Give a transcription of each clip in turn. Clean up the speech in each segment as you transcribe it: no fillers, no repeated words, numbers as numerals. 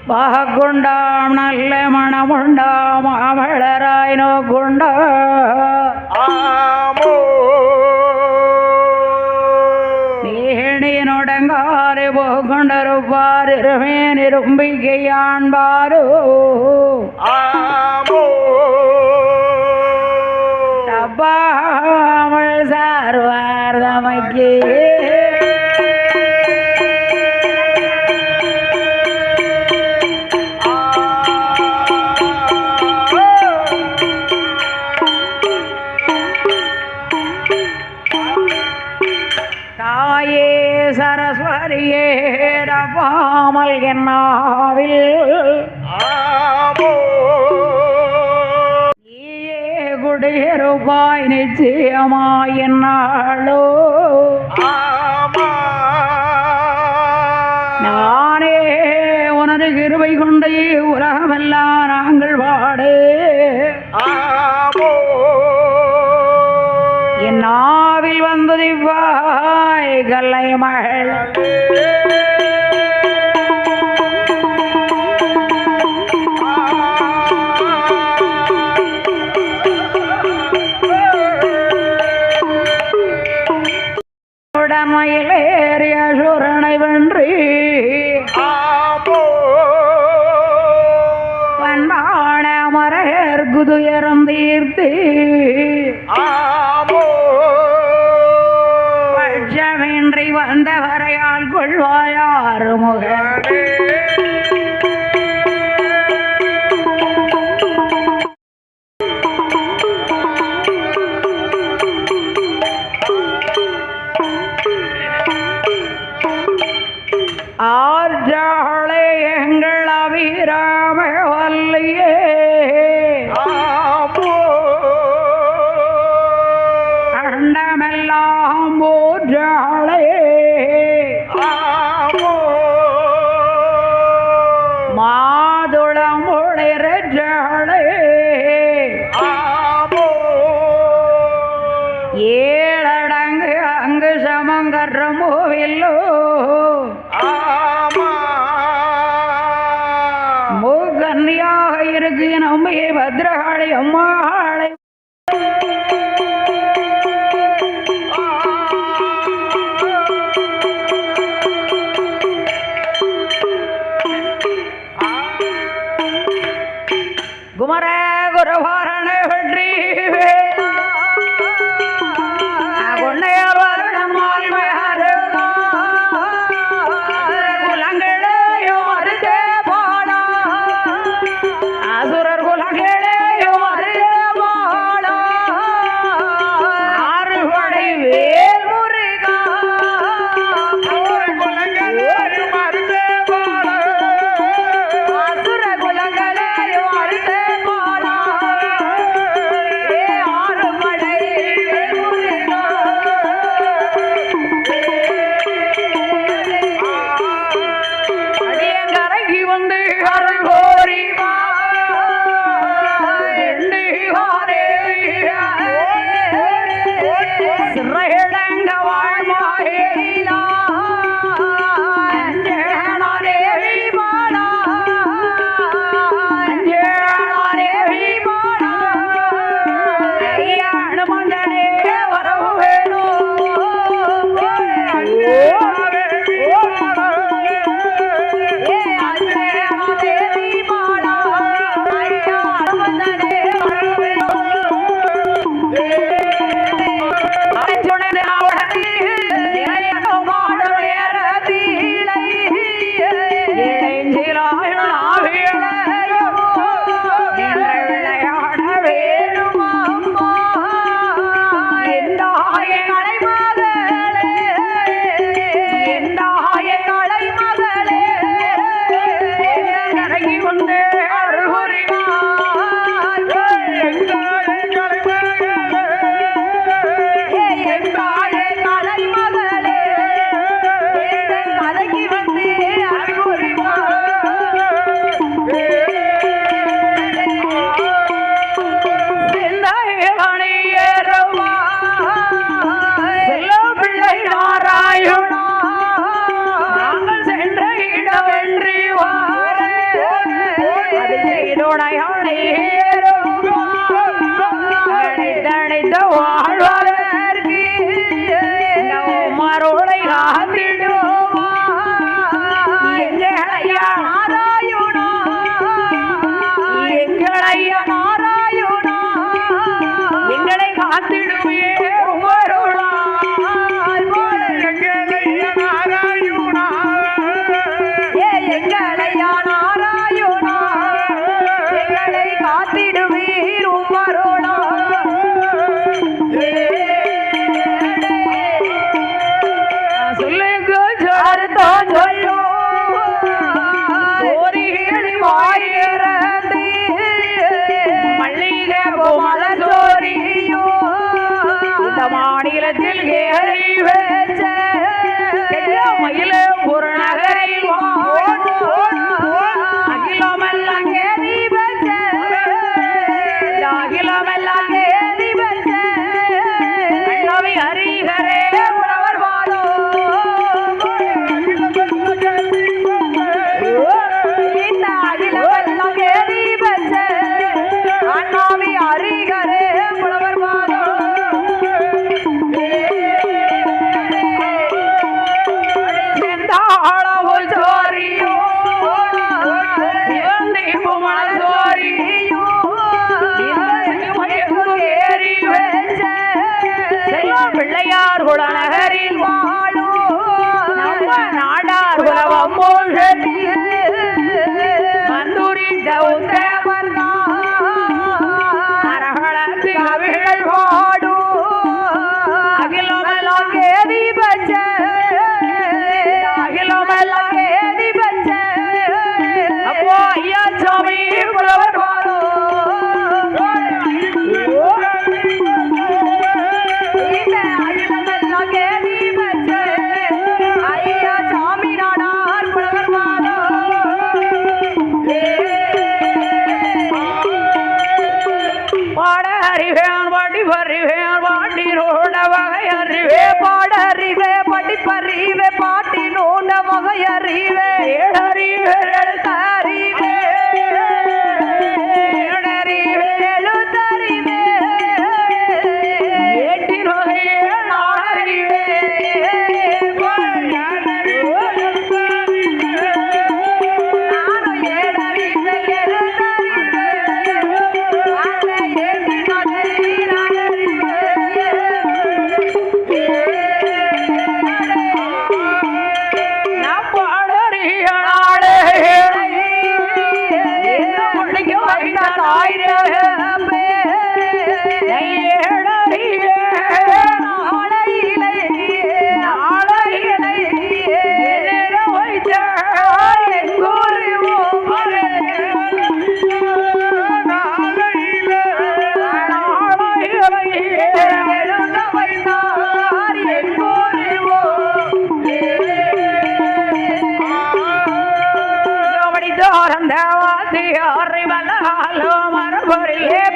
பாகுண்டாம் நல்ல மணமுண்டாம் மாமழராய் நோக்குண்டா நீணியனுடங்காறு போகொண்டருப்பார் இருமேன் இரும்பிக்கையாண்பாரோ தப்பாமல் சார்வார் தமக்கே சரஸ்வரியே ரபாமல் என்னாவில் நீயே குடியிருப்பாய் நிச்சயமாய் என்னாளோ நானே உனது கிருபை கொண்டே உலகமெல்லாம் நாங்கள் பாடு என் நாவில் வந்ததிவாய் கல்லை மகள் உடமையிலேறிய சுரணை வென்றி பண்பான மரகர் குதுயரம் தீர்த்து பட்சமின்றி வந்தவரையால் கொள்வாயாறு முகமே ஆர்ஜாளே எங்கள் அபிராம வல்லியே அண்டமெல்லாம் போற்றாளே மாதுளம் ஒளிரஜாளே ஏழடங்கு அங்கு சமங்கர மூவில்லோ மூகன்னியாக இருக்கு நம்மையே பத்ரகாளி அம்மாளை குமர குருவாரண வெற்றி நாராயணா எங்களையா நாராயணா எங்களை காத்திடுவே எங்களையா நாராயணா எங்களை காத்திடுவீர் உமரோடா சொல்லுங்க சொல்லுதான் சொல்லு சோரிகளி வாயிறந்து மல்லிகை மலர் சோரியோ இந்த மாநிலத்தில் ஏறி வச்ச மயில புறநகரில் அகிலமெல்லாம் ஏறி வச்ச அகிலமெல்லாம் ஏறி வச்ச அண்ணாவை ஹரிஹரே புலவர் பாலோ இந்த அகிலமெல்லாம் ஏறி வச்ச அண்ணாவி ஹரிஹரே புலவர் பாலோ செந்தாளமுல் சோரியோ சிவந்தீபு மலர் சோரியோ ஏறி வச்ச செல்வம் பிள்ளையார் குலநகரில் வாழும் நம்ம நாடார் குலவம் மந்துரித்த உத்தமர் அரகணத்து கவிகள் பாடும் அகிலமெல்லாம் கேதி பச்ச அகிலமெல்லாம் கேதி பச்ச அப்போ ஐயா சாமி புலவர் பாலோ இந்த அகிலமெல்லாம் கேதி பச்ச ஐயா சாமி நாடார் புலவர் பாலோ பாட அறிவேன் பாடி பறிவேன் பாட்டி ரோட வகை அறிவே பாடறிவே படிப்பறிவே பாட்டி நோண்ட வகையறிவே ஏடறிவே எழுத்தறிவே ஏடறிவே எழுத்தறிவே ஏட்டின் வகையே நாடறிவே நானும் ஏடறிவே எழுத்தறிவே அந்த ஏட்டின் வகை நாடறிவே நான் பாடறிய நாடே முடிக்க வைத்த தாயிரே ஏடறிவே நாளையிலே எதிர வைத்த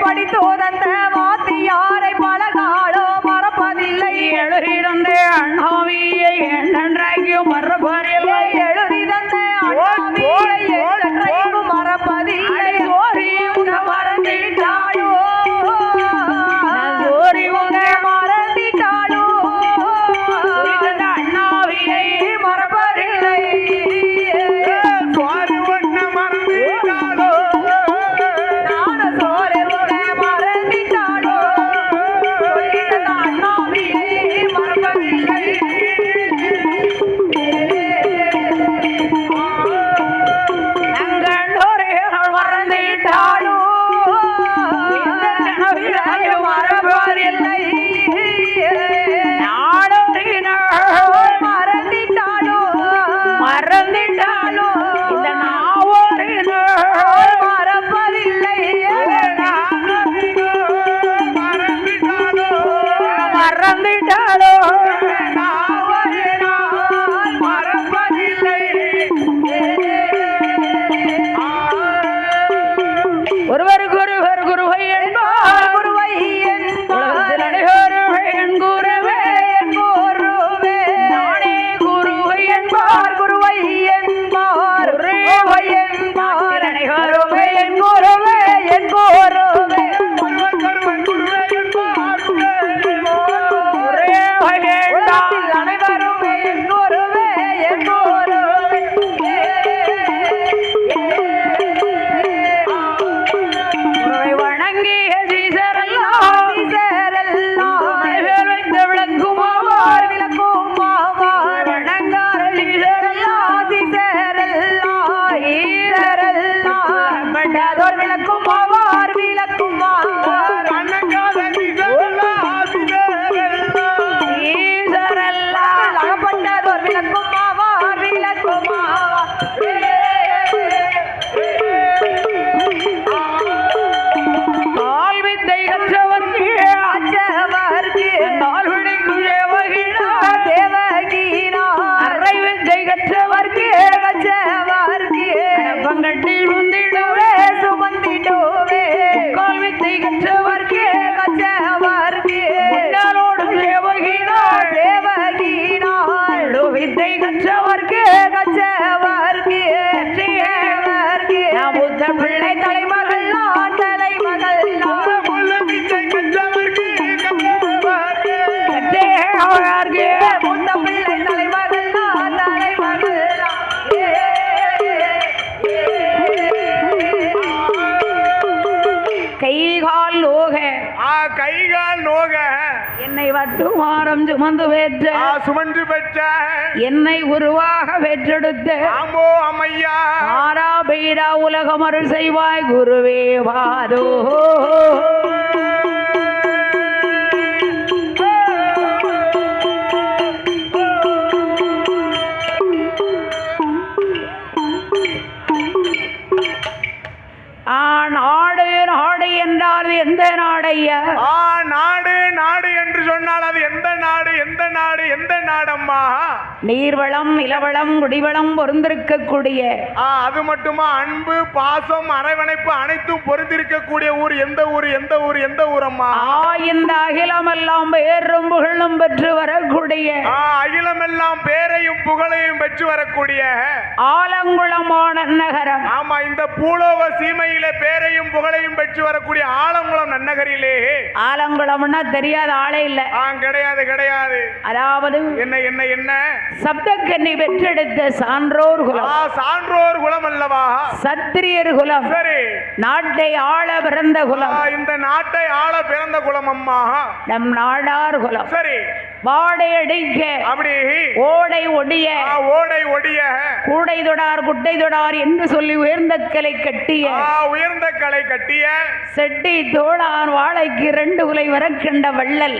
படித்தோதந்த வாத்தியாரை பலகாலோ மறப்பதில்லை எழுதிடந்தே அண்ணாவியை என்றைக்கு மறப்பறில்லை எழுதிதந்த அண்ணாவியை என்றைக்கும் மறப்பதில்லை சோரி உன்னை மறந்திட்டாயோ சோரி உன்னை மறந்திட்டாளோ எழுதிதந்த அண்ணாவியை மறப்பறில்லை நானும் சோலை மறந்திட்டாளோ சொல்லிதந்த அண்ணாவியை மறப்பதில்லை நங்கண்டோரே மறந்திட்டாளோ மறப்பறில்லை நாடோரினாள் மறந்திட்டாளோ மறந்திட்டாளோ இந்த நாவோரினாள் மறப்பதில்லை மறந்திட்டாளோ மறப்பதில்லை ஒருவருக்கொருவர் குருவை என்பார் குருவை உலகத்தில் அனைவரும் என் குருவே என்போருவே நானே குருவை என்பார் குருவை என்பார் குருவை என்பார் அனைவரும் என் குருவே என் குருவே ஒரே உலகத்தில் அனைவரும் என் குருவே என் குருவே அகப்பட்டதோர் விளக்கும் ஆவார் விளக்கும் ஆவார் ஈசரெல்லாம் அகப்பட்டதோர் விளக்கும் ஆவார் விளக்கும் ஆவார் கால் வித்தை கற்றவர்க்கு அச்சவர்க்கு நாள் விடைக்கு சேவகினா தேவகினார் அரை வித்தை கற்றவர்க்கு அச்சவர்க்கு பங்கட்டி முந்திடுவே சுமந்திடுவே கால் வித்தை கற்றவர்க்கு அச்சவர்க்கு முன்னாலோடும் சேவகினா தேவகினார் வித்தை கற்றவர்க்கு அச்சவர்க்கு தேவர்க்கு புத்த பிள்ளை தலைமகள் நான் தலைமகள் நான் கற்றேவர்க்கு முத்த பிள்ளை தலைமகள் நான் தலைமகள் கைகால் லோக கைகால் நோக என்னை வட்டுமாறம் சுமந்து பெற்ற சுமன்று பெற்ற என்னை உருவாக பெற்றெடுத்த ஆமோ அம்மையா ஆரா பீரா உலகம் அருள் செய்வாய் குருவே வாதோ நாடு நாடு என்றால் எந்த நாடையா நாடு நாடு என்று சொன்னால் அது எந்த நாடு எந்த நாடு எந்த நாடம்மா நீர்வளம் நிலவளம் குடிவளம் பொருந்திருக்கக்கூடிய அது மட்டுமா அன்பு பாசம் அரவணைப்பு அனைத்தும் பொருந்திருக்கக்கூடிய ஊர் எந்த ஊர் எந்த ஊர் எந்த ஊரம்மா இந்த அகிலமெல்லாம் பேரும் புகழும் பெற்று வரக்கூடிய அகிலமெல்லாம் பேரையும் புகழையும் பெற்று வரக்கூடிய ஆலங்குளமான நகரம் ஆமா இந்த பூலோக சீமையிலே பேரையும் புகழையும் பெற்று வரக்கூடிய ஆலங்குளம் நன்னகரிலே ஆலங்குளம்னா தெரியாத ஆளே இல்ல கிடையாது கிடையாது அதாவது என்ன என்ன என்ன சப்தக்கன்னி பெற்றெடுத்த சான்றோர் குலம் சான்றோர் குலம் அல்லவா சத்திரியர் குலம் சரி நாட்டை ஆள பிறந்த குலம் இந்த நாட்டை ஆள பிறந்த குலம் அம்மா நம் நாடார் குலம் சரி வாடை அடிக்க அப்படி ஓடை ஒடிய ஓடை ஒடிய கூடை தொடார் குட்டை தொடார் என்று சொல்லி உயர்ந்த கலை கட்டிய உயர்ந்த கலை கட்டிய செட்டி தோளான் வாழைக்கு 2 உலை வர கண்ட வள்ளல்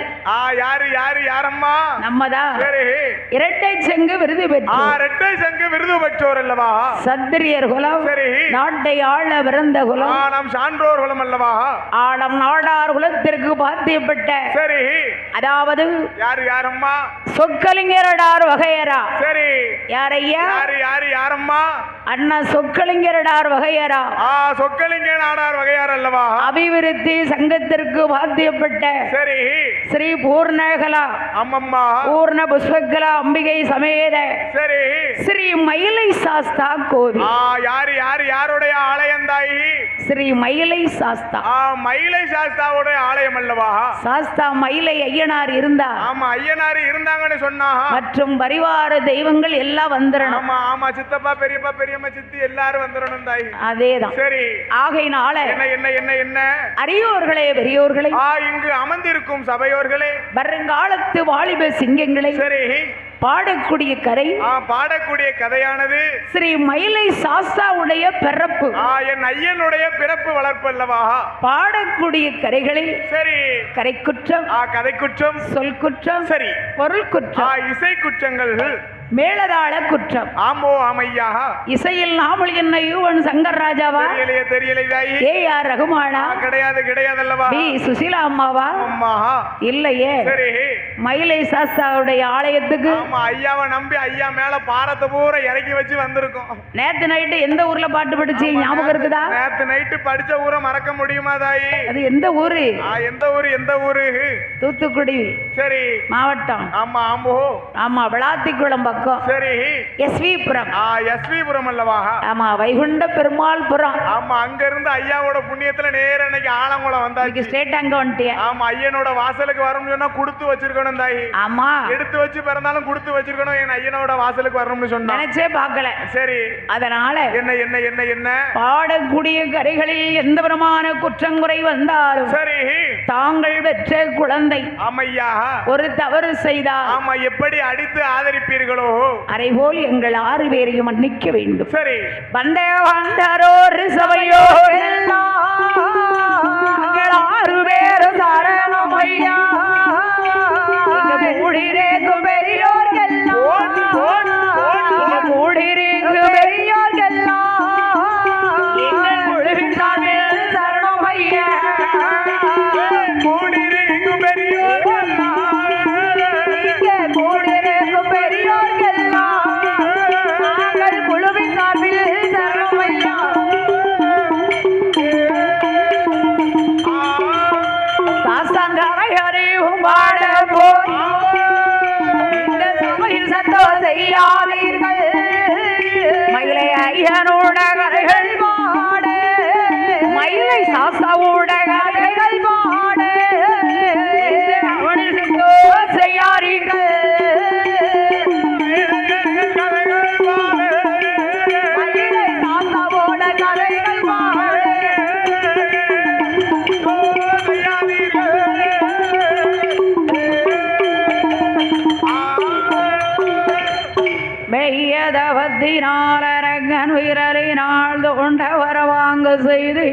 யாரு யாரு யாரம்மா நம்மதா சரி இரட்டை செங்கு விருது பெற்று இரட்டை செங்கு விருது பெற்றோர் அல்லவா சத்திரியர் குலம் சரி நாட்டை ஆள பிறந்த குலம் நாம் சான்றோர் குலம் அல்லவா ஆடம் நாடார் குலத்திற்கு பாத்தியப்பட்ட சரி அதாவது யாரு யாரம்மா சொக்கலிங்கரடார் வகையரா சரி யாரையா யாரு யாரு யாரம்மா அண்ணா சொக்கலிங்கரடார் வகையரா சொக்கலிங்க நாடார் வகையார் அல்லவா அபிவிருத்தி சங்கத்திற்கு பாத்தியப்பட்ட சரி ஸ்ரீ பூர்ணகலா அம்மம்மா பூர்ண புஷ்பகலா அம்பிகை சமேத சரி ஸ்ரீ மயிலை சாஸ்தா கோவில் யாரு யாரு யாருடைய ஆலயம் தாயி ஸ்ரீ மயிலை சாஸ்தா மயிலை சாஸ்தாவுடைய ஆலயம் அல்லவா சாஸ்தா மயிலை ஐயனார் இருந்தா ஆமா ஐயனார் இருந்தாங்கன்னு சொன்னா மற்றும் பரிவார தெய்வங்கள் எல்லாம் வந்துடணும் ஆமா ஆமா சித்தப்பா பெரியப்பா பெரியம்மா சித்தி எல்லாரும் வந்துடணும் தாய் அதேதான் சரி ஆகையினால என்ன என்ன என்ன என்ன அரியோர்களே பெரியோர்களே இங்கு அமர்ந்திருக்கும் சபையோர்களே வருங்காலத்து வாலிப சிங்கங்களை சரி பாடக்கூடிய கதை பாடக்கூடிய கதையானது ஸ்ரீ மயிலை சாஸ்தாவுடைய பிறப்பு என் ஐயனுடைய பிறப்பு வளர்ப்பு அல்லவா பாடக்கூடிய கதைகளில் சரி கரை குற்றம் கதை குற்றம் சொல் குற்றம் சரி பொருள் குற்றம் இசை குற்றங்கள் மேலதாள குற்றம் ஆமோ ஆமையா இசையில் நாமல் என்ன யுவன் சங்கர் ராஜாவா தெரியலை AR ரகுமானா கிடையாது கிடையாது அல்லவா B சுசீலா அம்மாவா அம்மா இல்லையே சரி மயிலை சாஸ்தாவுடைய ஆலயத்துக்கு ஆமா ஐயாவை நம்பி ஐயா மேல பாரத்தை பூரா இறக்கி வச்சு வந்திருக்கோம் நேத்து நைட்டு எந்த ஊர்ல பாட்டு படிச்சு ஞாபகம் இருக்குதா நேத்து நைட்டு படிச்ச ஊரை மறக்க முடியுமா தாயி அது எந்த ஊரு எந்த ஊரு எந்த ஊரு தூத்துக்குடி சரி மாவட்டம் ஆமா ஆம்போ ஆமா விளாத்திக்குளம் பக்கம் சரி எஸ்விபுரம் எஸ்விபுரம் அல்லவா ஆமா வைகுண்ட பெருமாள் புறம் ஆமா அங்க இருந்து ஐயாவோட புண்ணியத்துல நேர இன்னைக்கு ஆலங்குளம் வந்தாச்சு ஸ்டேட் அங்க வந்துட்டியா ஆமா ஐயனோட வாசலுக்கு வரணும்னு சொன்னா கொடுத்து வச்சிருக்கணும் தாயி ஆமா எடுத்து வச்சு பிறந்தாலும் கொடுத்து வச்சிருக்கணும் என் ஐயனோட வாசலுக்கு வரணும்னு சொன்னா நினைச்சே பார்க்கல சரி அதனால என்ன என்ன என்ன என்ன பாடக்கூடிய கரைகளில் எந்த விதமான குற்றங்குறை வந்தாலும் சரி தாங்கள் பெற்ற குழந்தை ஆமையா ஒரு தவறு செய்தால் ஆமா எப்படி அடித்து ஆதரிப்பீர்களோ அரைபோல் எங்கள் 6 பேரையும் மன்னிக்க வேண்டும் சரி வந்தே வந்தாரோ சபையோ வீரலினால் அரங்கன் வீரலினால் தோண்ட வர வாங்க செய்து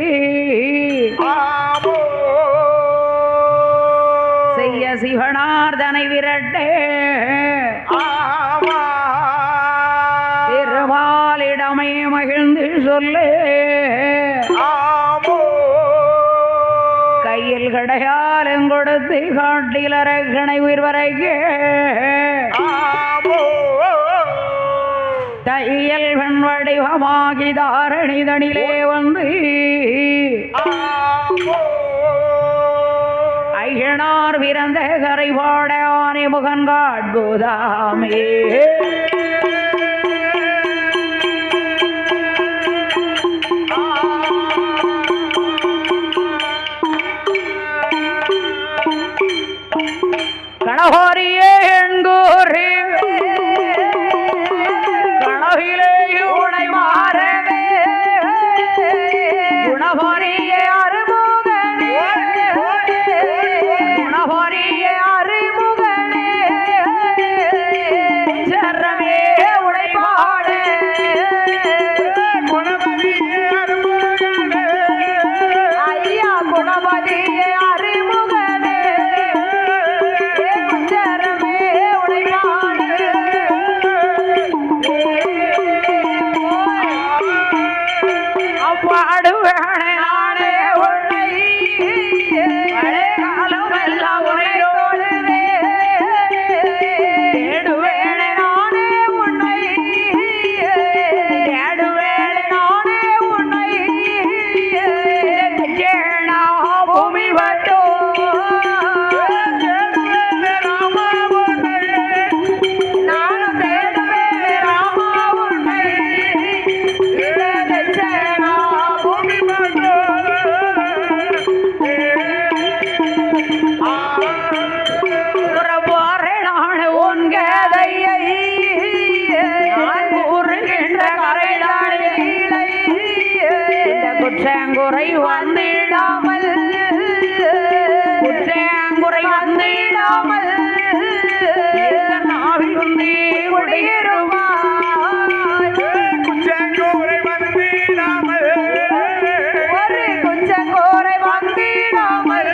ஆமோ செய்ய சிவனார்தனை விரட்டே ஆமா திருமாலிடமே மகிழ்ந்து சொல்லு ஆமோ கையில் கடையாலும் கொடுத்து காட்டில் அரங்கனை உயிர்வரைக்கே ஆமோ தையல் பெண் வடிவமாகி தாரணிதனிலே வந்து ஆமோ ஐயனார் பிறந்த கரைபாட ஆனை முகன் காட்புதாமே கணவரியே என்கூறே கனவிலே உனை மாறவே குணவரியே அருமுகனே குணவரியே அருமுகனே சரமே உனை பாட குணபதியே அருமுகனே ஐயா குணவரியே அருமுகனே சரமே உனை பாட பாடுவேனே நானே உன்னை காலம் எல்லாம் உனையோடுவே தேடுவேனே நானே உன்னை தேடுவேனே நானே உன்னை ஜேனா பூமி வட்டோ ராமா உன்னை நானும் தேடுவேனே ராமா உன்னை ஜேனா பூமி வட்டோ போறேனான உன் கதையை நான் கூறுகின்ற கரையாளை இந்த குற்றங்குறை வந்திடாமல் குற்றங்குறை வந்திடாமல் இந்த நாவில் நீ குடியிருவாய் குச்சங்கூரை வந்திடாமல் ஒரு குற்றங்குறை வந்திடாமல்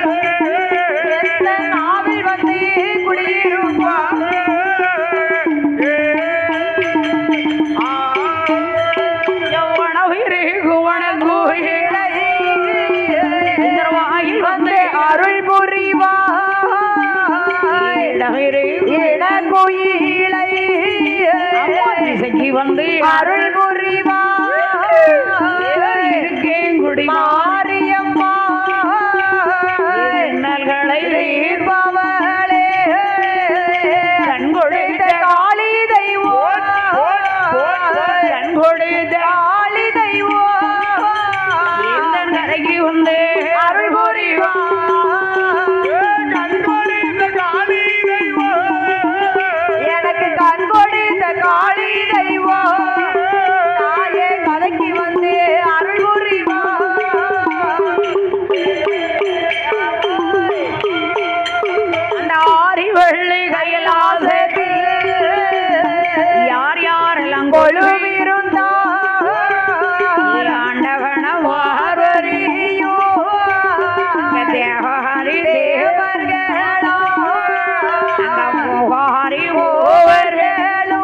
எந்த நாவில் வந்து குடியிருப்பாய் வாயில் வந்து அருள் புரிவாய் இளங்குயிலை வந்து அருள் புரிவாய் மாரியம்மா இன்னல்களை தீர்ப்பவளே கண் கொடுத்த காளி தெய்வம் கண் கொடுத்த காளி தெய்வம் இந்த கரைக்கு வந்து அருள் புரிவாய் கண்கொடிந்த காளி தெய்வம் எனக்கு கண் கொடுத்த காளி தெய்வம் தாயே கதைக்கு வந்து அருள் புரிவாய் அந்த ஆரி வெள்ளி கையில் ஆசத்தில் யார் யாரெல்லாம் கொழுவிருந்தா ஆண்டவன வாரறியோ தேவஹரி தேவர்களோ அந்த முகாரி ஓவர்களோ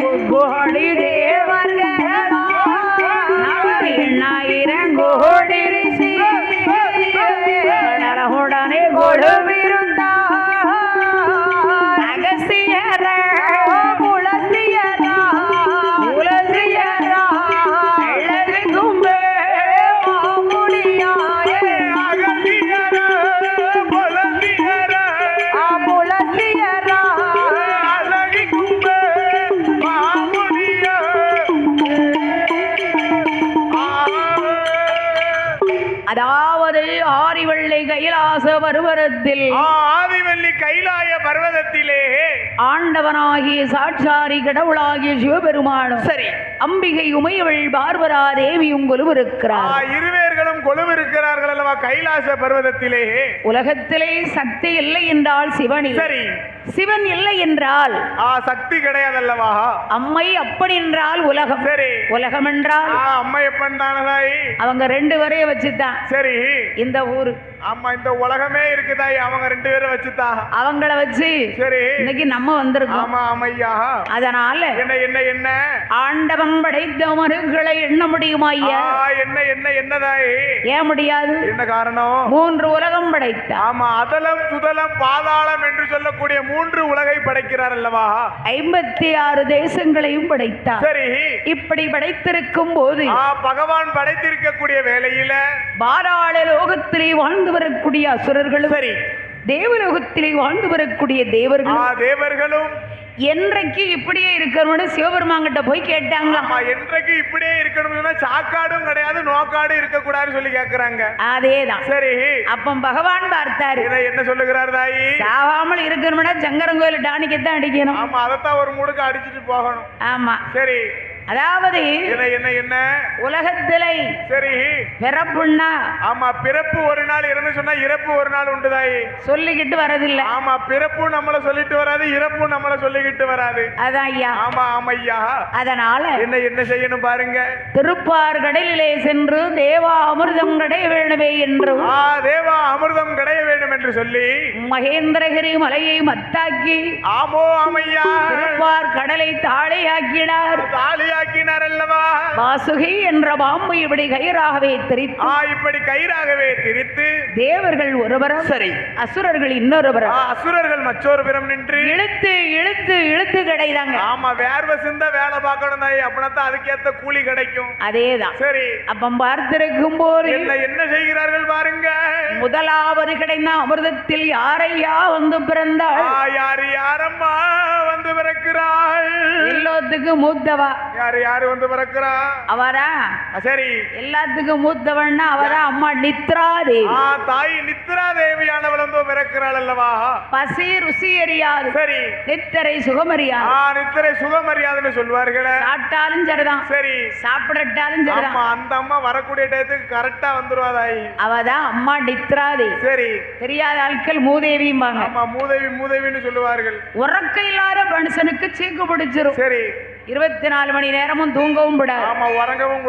முகடி தேவர்களோ நவீனாயிரங்கோடி ரிஷி உடனே கொழுவிருந்தா அகசியர புலசியரா புலசியரா அழகு கும்பே மாமுடியாயே அகதியர பொலந்தியர புலசியரா அழகி கும்பே மாமுனிய அதாவது ஆரிவள்ளை கைலாச பருவரத்தில் ஆதிவல்லி கைலாய பர்வதத்திலே ஆண்டவனாகிய சாட்சாரி கடவுளாகிய சிவபெருமானும் சரி அம்பிகை உமையவள் பார்வரா தேவியும் கொலுவிருக்கிறார் இருவேர்களும் கொலுவிருக்கிறார்கள் அல்லவா கைலாச பர்வதத்திலே உலகத்திலே சக்தி இல்லை என்றால் சிவனில் சரி சிவன் இல்லை என்றால் சக்தி கிடையாதல்லவா? அம்மை அப்படி என்றால் உலகம். சரி. உலகம் என்றால் அம்மை எப்பன் தானதாய்? அவங்க 2 வரைய வச்சுதான். சரி. இந்த ஊரு ஆமா, இந்த உலகமே இருக்குதாய், அவங்க 2 பேரை வச்சுதான். அவங்கள வச்சு சரி இன்னைக்கு நம்ம வந்திருக்கோம். ஆமா ஆமையா. அதனால என்ன என்ன என்ன ஆண்டவன் படைத்த மருகளை எண்ண முடியுமா ஐயா? என்ன என்ன என்னதாய்? ஏன் முடியாது? என்ன காரணம்? 3 உலகம் படைத்த. ஆமா, அதலம் சுதலம் பாதாளம் என்று சொல்லக்கூடிய 3 உலகை படைக்கிறார் அல்லவா? 56 தேசங்களையும் படைத்தார். சரி. இப்படி படைத்திருக்கும் போது பகவான் படைத்திருக்கக்கூடிய வேளையில பாராள லோகத்திலே வாழ்ந்து வரக்கூடிய அசுரர்களும், சரி, தேவலோகத்திலே வாழ்ந்து வரக்கூடிய தேவர்களும் என்றைக்கு இப்படியே இருக்கணும்னு சிவபெருமான்கிட்ட போய் கேட்டாங்களாம். என்றைக்கு இப்படியே இருக்கணும்னா சாக்காடும் கிடையாது, நோக்காடும் இருக்க கூடாதுன்னு சொல்லி கேக்குறாங்க. அதேதான். சரி. அப்ப பகவான் பார்த்தாரு. என்ன சொல்லுகிறார் தாயி? சாவாமல் இருக்கணும்னா சங்கரங்கோயில் டானிக்கத்தான் அடிக்கணும். ஆமா, அதத்தான் ஒரு முடுக்க அடிச்சிட்டு போகணும். ஆமா. சரி. அதாவது என்ன என்ன உலகத்திலே சரி பிறப்புன்னா, ஆமா, பிறப்பு ஒரு நாள் இறந்து சொன்னா இறப்பு ஒரு நாள் உண்டுதாய், சொல்லிக்கிட்டு வரதில்லை. ஆமா, பிறப்பு நம்மள சொல்லிட்டு வராது, இறப்பு நம்மள சொல்லிக்கிட்டு வராது. அதான் ஐயா. ஆமா ஆமா ஐயா. அதனால என்ன செய்யணும் பாருங்க. திருப்பார் கடலிலே சென்று தேவா அமிர்தம் கடைய வேண்டுமே என்று, தேவா அமிர்தம் கடைய வேண்டும் என்று சொல்லி மகேந்திரகிரி மலையை மத்தாக்கி, ஆமோ ஆமையா, திருப்பார் கடலை தாழையாக்கினார். அல்லவா? வாசுகி என்ற பாம்பு இப்படி கயிறாகவே திரித்து, இப்படி கயிறாகவே திரித்து தேவர்கள் ஒருவரும், சரி, அசுரர்கள் இன்னொருவரும், அசுரர்கள் மற்றொரு புறம் நின்று இழுத்து இழுத்து இழுத்து கிடைதாங்க. ஆமா, வேர்வை சிந்த வேலை பார்க்கணும் தாய், அப்படின்னா அதுக்கேத்த கூலி கிடைக்கும். அதேதான். சரி. அப்ப பார்த்திருக்கும் போது என்ன செய்கிறார்கள் பாருங்க. முதலாவது கிடைந்த அமிர்தத்தில் யாரையா வந்து பிறந்தாள்? யாரம்மா வந்து பிறக்கிறாள்? எல்லாத்துக்கும் மூத்தவா. யாரு வந்து பிறக்கிறா? அவரா? சரி. எல்லாத்துக்கும் மூத்தவன்னா அவரா அம்மா நித்ரா தேவி. தாய் நித்ரா தேவியானவள் வந்து பிறக்கிறாள் அல்லவா? பசி ருசி அறியாது. சரி. நித்திரை சுகமறியாது. நித்திரை சுகமறியாதுன்னு சொல்வார்களே. சாப்பிட்டாலும் சரிதான். சரி. சாப்பிடட்டாலும் சரிதான். அந்த அம்மா வரக்கூடிய டயத்துக்கு கரெக்டா வந்துருவா தாய். அவதான் அம்மா நித்ரா தேவி. சரி. தெரியாத ஆட்கள் மூதேவிம்பாங்க. ஆமா, மூதேவின்னு சொல்லுவார்கள். உறக்க இல்லாத மனுஷனுக்கு சீக்கு பிடிச்சிரும். சரி. 24 மணி நேரமும் தூங்கவும் கூடாது. ஆமா, உறங்கவும்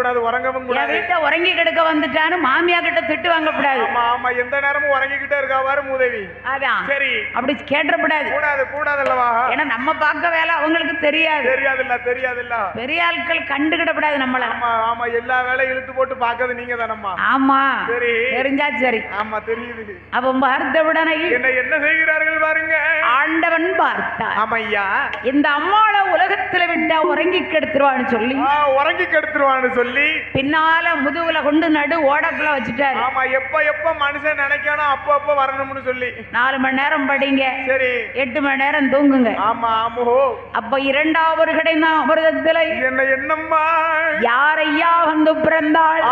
கூடாது. வீட்டை உறங்கி கிடக்க வந்துட்டான்னு மாமியா கிட்ட திட்டு வாங்க கூடாது. ஆமா, எந்த நேரமும் உறங்கிக்கிட்டே இருக்காவாரு மூதேவி. அதான். சரி. அப்படி கேட்டக்கூடாது. கூடாது அல்லவா? ஏன்னா நம்ம பார்க்க வேலை அவங்களுக்கு தெரியாதுல்ல. பெரிய ஆட்கள் கண்டுகிடப்படாது நம்மள. ஆமா, எல்லா வேலையும் இழுத்து போட்டு பார்க்கறது நீங்க தானம்மா. ஆமா. சரி. தெரிஞ்சா சரி. ஆமா, தெரியுது. அப்ப பார்த்தவுடனே என்ன செய்கிறார்கள் பாருங்க. ஆண்டவன் பார்த்தார். ஆமா ஐயா, இந்த அம்மாள உலகத்துல விட்டா உறங்கி கெடுத்துருவான்னு சொல்லி பின்னால முதுகுல கொண்டு நடு ஓடக்குள்ள வச்சுட்டாரு. ஆமா, எப்ப மனுஷன் நினைக்கணும் அப்ப வரணும்னு சொல்லி 4 மணி நேரம் படிங்க. சரி. 8 மணி நேரம் தூங்குங்க. ஆமா. அப்ப 2வது கிடைந்த அமிர்தத்துல என்னம்மா யாரையா வந்து பிறந்தாள்?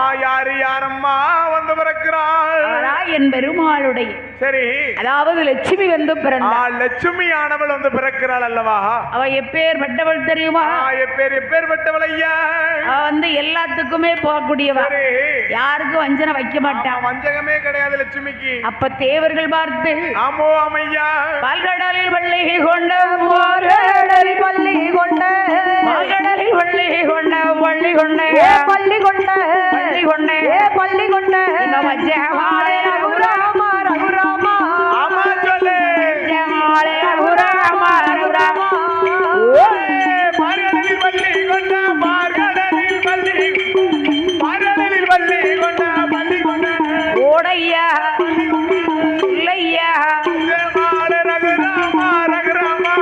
யாரம்மா வந்து பிறக்கிறாள்? என் பெருமாளுடைய, சரி, அதாவது லட்சுமி வந்து பிறந்தாள். லட்சுமி ஆனவள் வந்து பிறக்கிறாள் அல்லவா? அவ எப்பேற்பட்டவள் தெரியுமா? எப்பேற்பட்டவள் ஐயா? அவ வந்து எல்லாத்துக்குமே போகக்கூடியவ. யாருக்கும் வஞ்சனை வைக்க மாட்டான். வஞ்சகமே கிடையாது லட்சுமிக்கு. அப்ப தேவர்கள் பார்த்து, ஆமோ ஆமையா, பல்கடலில் வள்ளி கொண்ட பல்கடலில் வள்ளி கொண்ட பல்கடலில் வள்ளி கொண்ட வள்ளி கொண்ட பள்ளி கொண்ட பள்ளி கொண்ட பள்ளி கொண்ட இந்த மஜ்ஜமாலே ரகுராமா ரகுராமா. ஆமா சொல்லு. மஜ்ஜமாலே ரகுராமா ரகுராமா. மார்கடலில் வள்ளி கொண்ட மார்கடலில் வள்ளி கொண்ட பள்ளி கொண்ட ஓடையா இல்லையா ரகுராமா ரகுராமா.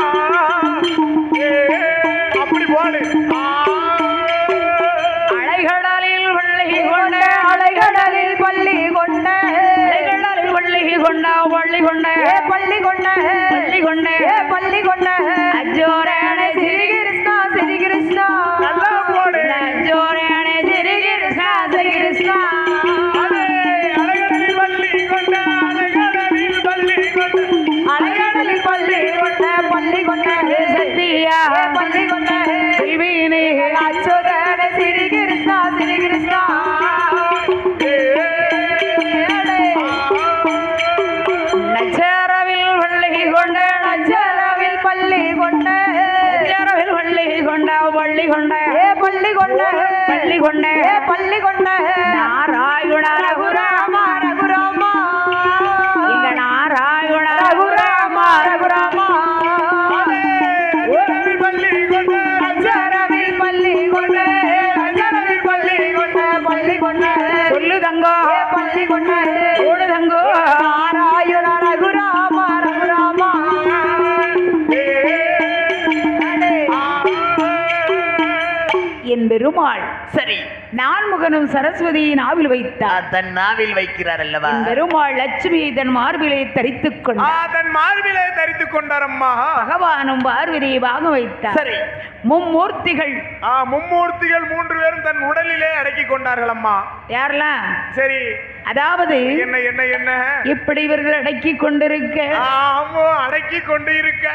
அப்படி போடு. அலைகடலில் வள்ளி கொண்ட அலைகடலில் பள்ளி கொண்ட அலைகடலில் வள்ளி கொண்ட வள்ளி கொண்ட பள்ளி கொண்ட பள்ளி கொண்ட பள்ளி கொண்ட அஜோரேணே ஸ்ரீ கிருஷ்ணா ஸ்ரீ கிருஷ்ணா. நல்லா போடு. அஜோரேணே ஸ்ரீ கிருஷ்ணா ஸ்ரீ கிருஷ்ணா. அலைகடலில் வள்ளி கொண்ட அலைகடலில் வள்ளி கொண்ட அலைகடலில் பள்ளி கொண்ட பள்ளி கொண்ட சத்தியா பள்ளி கொண்ட செல்வீனே அச்சோதேணே ஸ்ரீ கிருஷ்ணா ஸ்ரீ கிருஷ்ணா. நச்சரவில் வள்ளி கொண்ட நச்சரவில் என் பெருமாள் சரி நான்முகனும் சரஸ்வதியை நாவில் வைத்தார். தன் நாவில் வைக்கிறார் அல்லவா? என் பெருமாள் லட்சுமியை தன் மார்பிலை தரித்துக் கொண்டார். தன் மார்பிலே தரித்துக் கொண்டார் அம்மா. பகவானும் பார்வதியை வாங்க வைத்தார். சரி மும்மூர்த்திகள் மும்மூர்த்திகள் 3 பேரும் தன் உடலிலே அடக்கி கொண்டார்கள் அம்மா. யாரெல்லாம்? சரி அதாவது என்ன என்ன என்ன இப்படி இவர்கள் அடக்கி கொண்டிருக்க ஆமோ அடக்கி கொண்டு இருக்க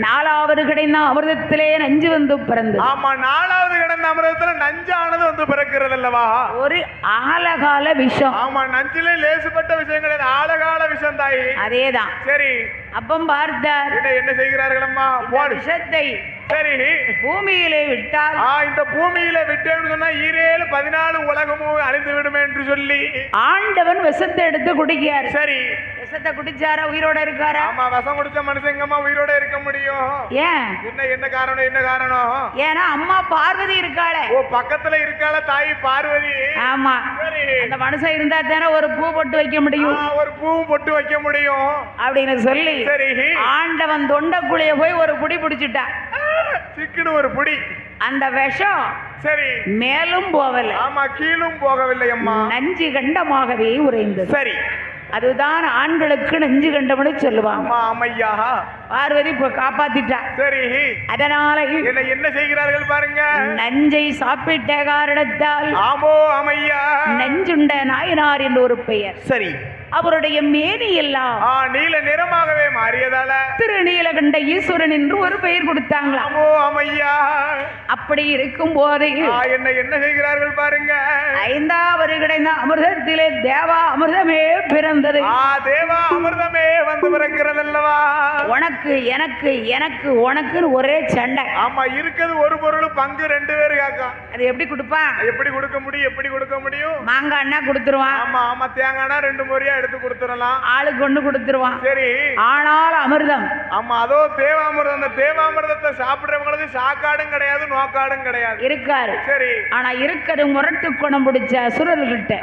4வது கிடைந்த அமிர்தத்திலே நஞ்சு வந்து பிறந்தது. ஆமா 4வது கிடந்த அமிர்தத்துல நஞ்சானது வந்து பிறக்கிறது அல்லவா? ஒரு ஆலகால விஷம். ஆமா நஞ்சிலே லேசுப்பட்ட விஷயம் கிடையாது, ஆழகால விஷம் தாயி. அதேதான். சரி அப்பம் பார்த்தார். என்ன செய்கிறார்கள் அம்மா? விஷத்தை சரி பூமியிலே விட்டால் இந்த பூமியில விட்டேன்னு சொன்னா ஈரேழு 14 உலகமும் அழிந்து விடுமே என்று சொல்லி ஆண்டவன் விஷத்தை எடுத்து குடிக்கார். சரி விஷத்தை குடிச்சாரா? உயிரோட இருக்காரா? ஆமா விஷம் குடிச்ச மனுஷங்கம்மா உயிரோட இருக்க முடியும். ஏன்? என்ன காரணம்? என்ன காரணம்? ஏன்னா அம்மா பார்வதி இருக்காளே. பக்கத்துல இருக்காள தாய் பார்வதி. ஆமா. சரி அந்த மனுஷன் இருந்தா தானே ஒரு பூ பொட்டு வைக்க முடியும். ஒரு பூ பொட்டு வைக்க முடியும் அப்படின்னு சொல்லி சரி ஆண்டவன் தொண்டக்குழிய போய் ஒரு புடி பிடிச்சிட்டா. சிக்குன்னு ஒரு புடி. அந்த விஷம் சரி மேலும் போகல. ஆமா கீழும் போகவில்லை அம்மா. நஞ்சு கண்டமாகவே உறைந்தது. சரி அதுதான் ஆண்களுக்கு நஞ்சு கண்டம்னு சொல்லுவாங்க. ஆமா ஆமையா. பார்வதி இப்ப காப்பாத்திட்டா. சரி அதனால என்ன செய்கிறார்கள் பாருங்க. நஞ்சை சாப்பிட்ட காரணத்தால் ஆமோ ஆமையா நஞ்சுண்ட நாயனார் என்று ஒரு பெயர். சரி அவருடைய மேனி எல்லாம் நீல நிறமாகவே மாறியதால திருநீலகண்ட ஈஸ்வரன் என்று ஒரு பெயர் கொடுத்தாங்களா. ஆமோ ஆமையா. அப்படி இருக்கும் போது என்ன செய்கிறார்கள் பாருங்க. 5வது கிடைந்த அமிர்தத்திலே தேவா அமிர்தமே பிறந்தது. தேவா அமிர்தமே வந்து பிறக்கிறது அல்லவா? உனக்கு எனக்கு எனக்கு உனக்குன்னு ஒரே சண்டை. ஆமா இருக்குது ஒரு பொருள் பங்கு 2 பேரு காக்கா. அது எப்படி கொடுப்பான்? எப்படி கொடுக்க முடியும்? எப்படி கொடுக்க முடியும்? மாங்காய்னா கொடுத்துருவான். ஆமா ஆமா தேங்காய்னா 2 முறையா எடுத்து கொடுத்துடலாம். ஆளுக்கு ஒண்ணு கொடுத்துருவான். சரி ஆனால் அமிர்தம் ஆமா அதோ தேவாமிர்தம். அந்த தேவாமிர்தத்தை சாப்பிடுறவங்களுக்கு சாக்காடும் கிடையாது நோக்காடும் கிடையாது இருக்காரு. சரி ஆனா இருக்கிறது முரட்டு குணம் பிடிச்ச அசுரர்கள்ட்ட.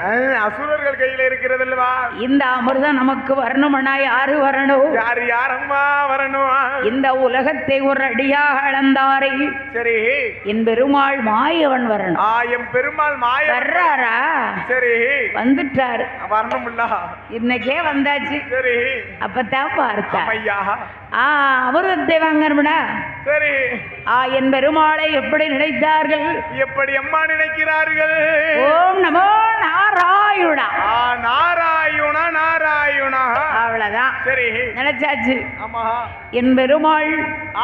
அசுரர்கள் கையில இருக்கிறது அல்லவா? இந்த அமிர்தம் நமக்கு வரணும்னா யாரு வரணும்? யாரம்மா வரணும்? இந்த உலகத்தை ஒரு அடியாக அளந்தாரை சரி என் பெருமாள் மாயவன் வரணும். என் பெருமாள் மாய வர்றாரா? சரி வந்துட்டாரு. வரணும்ல இன்னைக்கே வந்தாச்சு. சரி அப்பதான் பார்த்தா ஐயா அமிர்தத்தை வாங்கணும்னா சரி என் பெருமாளை எப்படி நினைத்தார்கள்? எப்படி அம்மா நினைக்கிறார்கள்? ஓம் நமோ நாராயணா. நாராயணா நாராயணா அவ்வளவுதான். சரி நினைச்சாச்சு. ஆமா என் பெருமாள்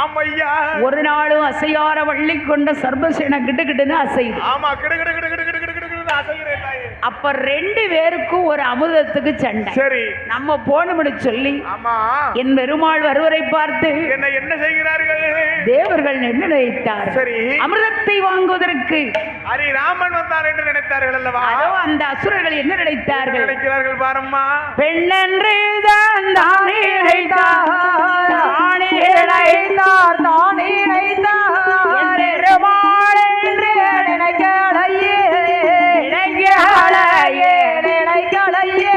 ஆமையா ஒரு நாளும் அசையார வள்ளி கொண்ட சர்வசேன கிட்டுக்கிட்டுன்னு அசைது. ஆமா கிடு கிடு கிடு கிடு கிடு கிடு கிடு அசைகிறேன் தாயே. அப்ப 2 பேருக்கும் ஒரு அமிர்தத்துக்கு சண்டை. சரி நம்ம போனோம்னு சொல்லி ஆமா என் பெருமாள் வருவரை பார்த்து என்ன செய்கிறார்கள்? தேவர்கள் என்ன நினைத்தார்? சரி அமிர்தத்தை வாங்குவதற்கு ராமன் வந்தார் என்று நினைத்தார்கள் அல்லவா? அதோ அந்த அசுரர்கள் என்ன நினைத்தார்கள்? நினைக்கிறார்கள் பாரம்மா. பெண்ணென்று தானே நினைத்தார் தானே நினைத்தார் தானே நினைத்தார் பெருமாள் என்று நினைக்கலையே நினைக்கலையே நினைக்கலையே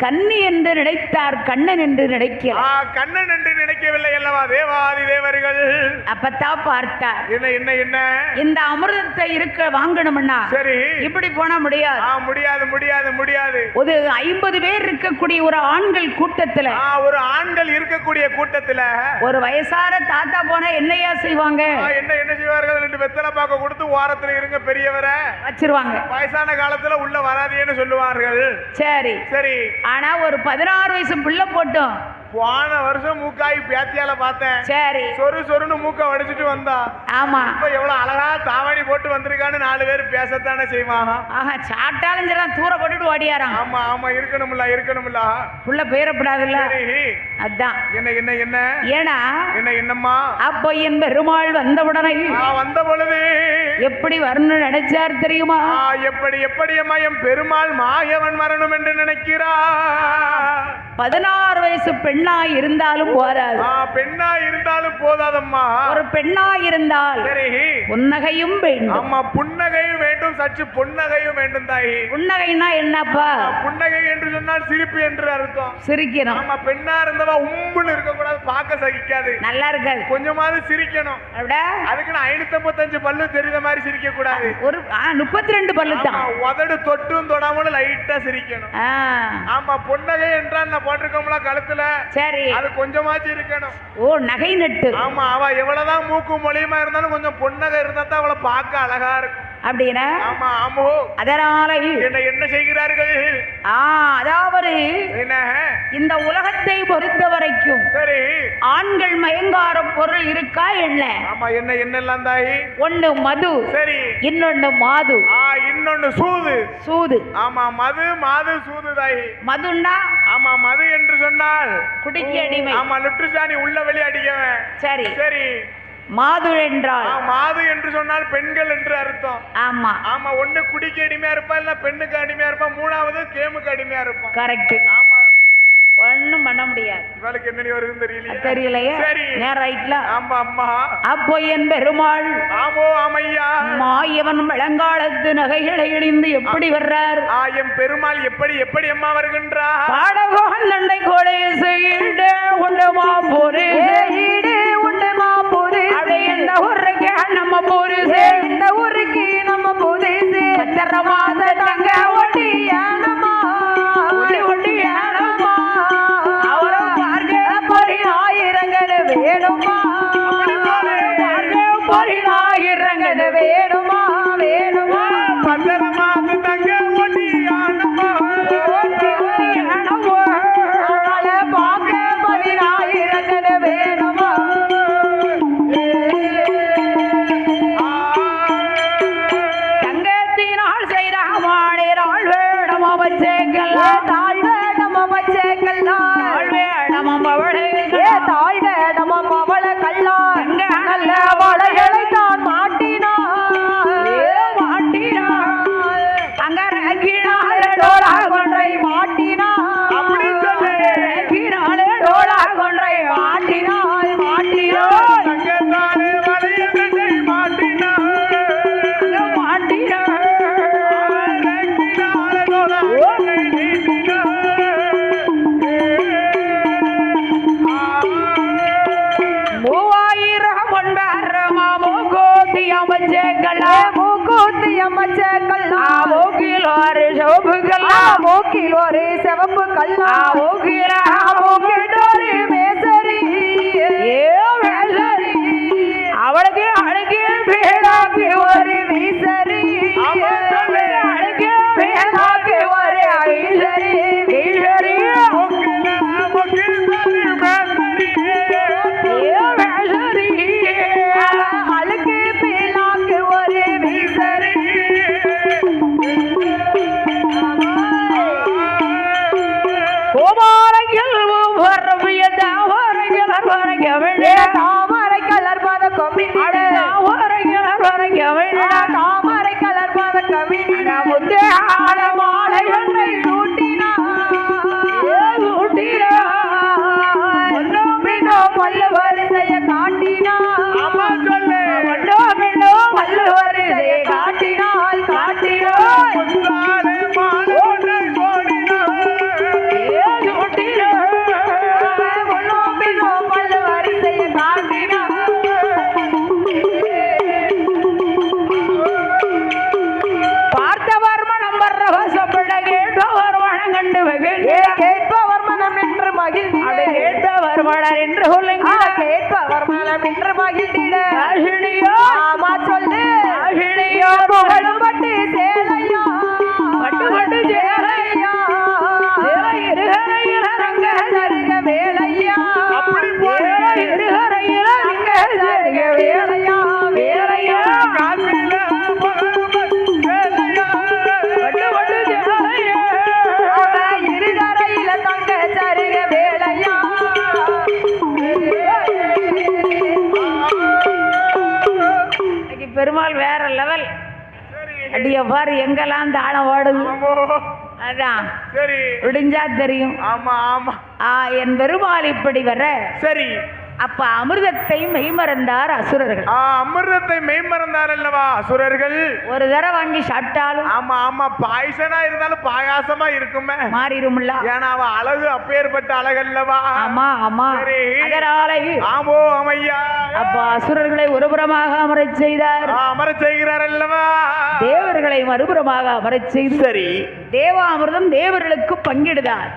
கண்ணி என்று நினைத்தார் கண்ணன் என்று நினைக்கிறார். கண்ணன் என்று நினைக்கவில்லை அல்லவா தேவாதி தேவர்கள். அப்பத்தான் பார்த்தார், என்ன என்ன என்ன இந்த அமிர்தத்தை இருக்க வாங்கணும்னா சரி இப்படி போனா முடியாது. முடியாது முடியாது முடியாது. ஒரு 50 பேர் இருக்கக்கூடிய ஒரு ஆண்கள் கூட்டத்துல, ஒரு ஆண்கள் இருக்கக்கூடிய கூட்டத்துல ஒரு வயசான தாத்தா போனா என்னையா செய்வாங்க? என்ன என்ன செய்வார்கள்? 2 வெத்தலை பாக்க கொடுத்து ஓரத்துல இருங்க பெரியவரை வச்சிருவாங்க. வயசான காலத்துல உள்ள வராதேன்னு சொல்லுவார்கள். சரி சரி. ஆனா ஒரு 16 வயசு பிள்ளை போட்டோம். போன வருஷம் மூக்காய் பேத்தியால பார்த்தேன். சரி சொருன்னு மூக்க வடிச்சிட்டு வந்தா. ஆமா. இப்ப எவ்வளவு அழகா தாவணி போட்டு வந்திருக்கான்னு 4 பேர் பேசத்தானே செய்வாங்க. ஆஹா, சாப்பிட்டாலும் சரி தூர போட்டுட்டு ஓடியாராம். ஆமா ஆமா இருக்கணும்ல இருக்கணும்ல. புள்ள பேரப்படாதுல்ல. சரி அதான் என்ன என்ன என்ன ஏன்னா என்ன என்னம்மா அப்போ என் பெருமாள் வந்தவுடனே வந்த பொழுது எப்படி வரணும்னு நினைச்சார் தெரியுமா? எப்படி எப்படி அம்மா என் பெருமாள் மாயவன் வரணும் என்று நினைக்கிறா. 16 வயசு பெண்ணா இருந்தாலும் போதாது. பெண்ணா இருந்தாலும் போதாதம்மா. ஒரு பெண்ணா இருந்தால் சரி புன்னகையும் வேண்டும். ஆமா புன்னகையும் வேண்டும், சற்று புன்னகையும் வேண்டும் தாயி. புன்னகைனா என்னப்பா? புன்னகை என்று சொன்னால் சிரிப்பு என்று அர்த்தம். சிரிக்கணும். ஆமா பெண்ணா இருந்தவா உம்புன்னு இருக்க கூடாது, பார்க்க சகிக்காது, நல்லா இருக்காது. கொஞ்சமாவது சிரிக்கணும். அப்படியே அதுக்கு 555 பல்லு தெரியுத மாதிரி சிரிக்க கூடாது. ஒரு 32 பல்லு தான். உதடு தொட்டும் தொடாமலும் லைட்டா சிரிக்கணும். ஆமா புன்னகை என்றால் நான் போட்டிருக்கோம்ல கழுத்துல, சரி அது கொஞ்சமாச்சு இருக்கணும். ஓ நகை நட்டு. ஆமா அவ எவ்வளவுதான் மூக்கு மொழியுமா இருந்தாலும் கொஞ்சம் புன்னகை இருந்தா தான் அவளை பார்க்க அழகா இருக்கும். அப்படின்னா ஆமா ஆமோ. அதனால என்ன செய்கிறார்கள்? அதாவது என்ன இந்த உலகத்தை பொறுத்த வரைக்கும் சரி ஆண்கள் மயங்கார பொருள் இருக்கா என்ன? ஆமா என்ன என்னெல்லாம் தாயி? ஒண்ணு மது, சரி இன்னொன்னு மாது, இன்னொன்னு சூது. சூது. ஆமா மது மாது சூது தாயி. மதுன்னா ஆமா மது என்று சொன்னால் குடிக்க அடிமை. ஆமா லுட்டுசாணி உள்ள வெளியே அடிக்கவன். சரி சரி. மாது என்றால் மாது என்று சொன்னால் பெண்கள் என்று அர்த்தம். ஆமா ஆமா ஒண்ணு குடிக்க அடிமையா இருப்பா, இல்ல பெண்ணுக்கு அடிமையா இருப்பா, 3வது கேமுக்கு அடிமையா இருப்பான். கரெக்ட். ஆமா ஒண்ணும் பண்ண முடியாது. இவளுக்கு என்ன வருதுன்னு தெரியலையே. தெரியலையே. சரி நேரம் ஆயிட்டல. ஆமா அம்மா. அப்போ என் பெருமாள் ஆமோ ஆமையா மாயவன் விளங்காலத்து நகைகளை இழிந்து எப்படி வர்றார்? என் பெருமாள் எப்படி எப்படி அம்மா வருகின்றா? பாடகோன் தண்டை கொலை செய்து உண்டுமா போரு ஈடு உண்டுமா போரு. அப்படி இந்த ஊருக்கு நம்ம போரு, இந்த ஊருக்கு நம்ம போரு. பத்திரமாத தங்க ஒட்டியானமா ஒட்டியானமா அவரை பார்க்க பொறியாயிரங்கள் வேணுமா? பொறியாயிரங்கள் வேணுமா வேணுமா? பத்திரமாத தங்க ஒட்டியானமா ஒட்டியானமா அவளை பார்க்க பொறியாயிரங்கள் வேணுமா? தங்கத்தினால் செய்த மாணிராள் வேடம் அமைச்சேங்கள், தாழ் வேடம் அமைச்சேங்கள், தாழ் வேடம் அவளை தாழ் வேடம் அவளை கல்லா நல்ல வளைகளை தான் மாட்டினாள் அங்க ரகினாள் டோலா கொன்றை மாட்டினாள். அப்படி சொல்லு ரகினாள் டோலா கொன்றை மாட்டினாள் மாட்டினாள் தங்கத்தாலே வளையத்தை மாட்டினாள் மாட்டினாள். மூக்கில் ஒரு சிவப்பு கல்லா அவளுக்கு அழகு பேராக்கு ஒரு வீசரி அழகு பேராக்கு ஒரு ஐசரி வீசரி அழகு பேராக்கு ஒரு வீசரி. கோமாரையில் கேட்பவர் மனம் என்று மகிழ்ந்திட தாஷிணியோ ஆமா சொல்லு தாஷிணியோ புகழும் பட்டு சேலையா பட்டு பட்டு சேலையா சேலை இருகரையில ரங்க சருக வேலையா அப்படி போய் சேலை இருகரையில ரங்க சருக வேலையா வேலையா காசில வேலையா பட்டு பட்டு சேலையா இருகரையில தங்க சருக வேலையா இன்னைக்கு பெருமாள் வேற லெவல். சரி அடிய பாரு எங்கெல்லாம் தானம் ஓடுது. ஆமா. அதான் சரி விடிஞ்சா தெரியும். ஆமா ஆமா என் பெருமாள் இப்படி வர சரி அப்ப அமிர்தத்தை மெய்மறந்தார் அசுரர்கள். அமிர்தத்தை மெய்மறந்தார் அல்லவா அசுரர்கள். ஒரு தடவை வாங்கி சாப்பிட்டாலும் ஆமா ஆமா பாயசனா இருந்தாலும் பாயாசமா இருக்குமே மாறிடும்ல. ஏன்னா அவ அழகு அப்பேற்பட்ட அழகல்லவா. ஆமா ஆமா. சரி. அதனால ஆமோ அமையா அப்ப அசுரர்களை ஒருபுறமாக அமரச் செய்தார். அமர செய்கிறார் அல்லவா. தேவர்களை மறுபுறமாக அமரச் செய்து சரி தேவாமிர்தம் தேவர்களுக்கு பங்கிடுதார்.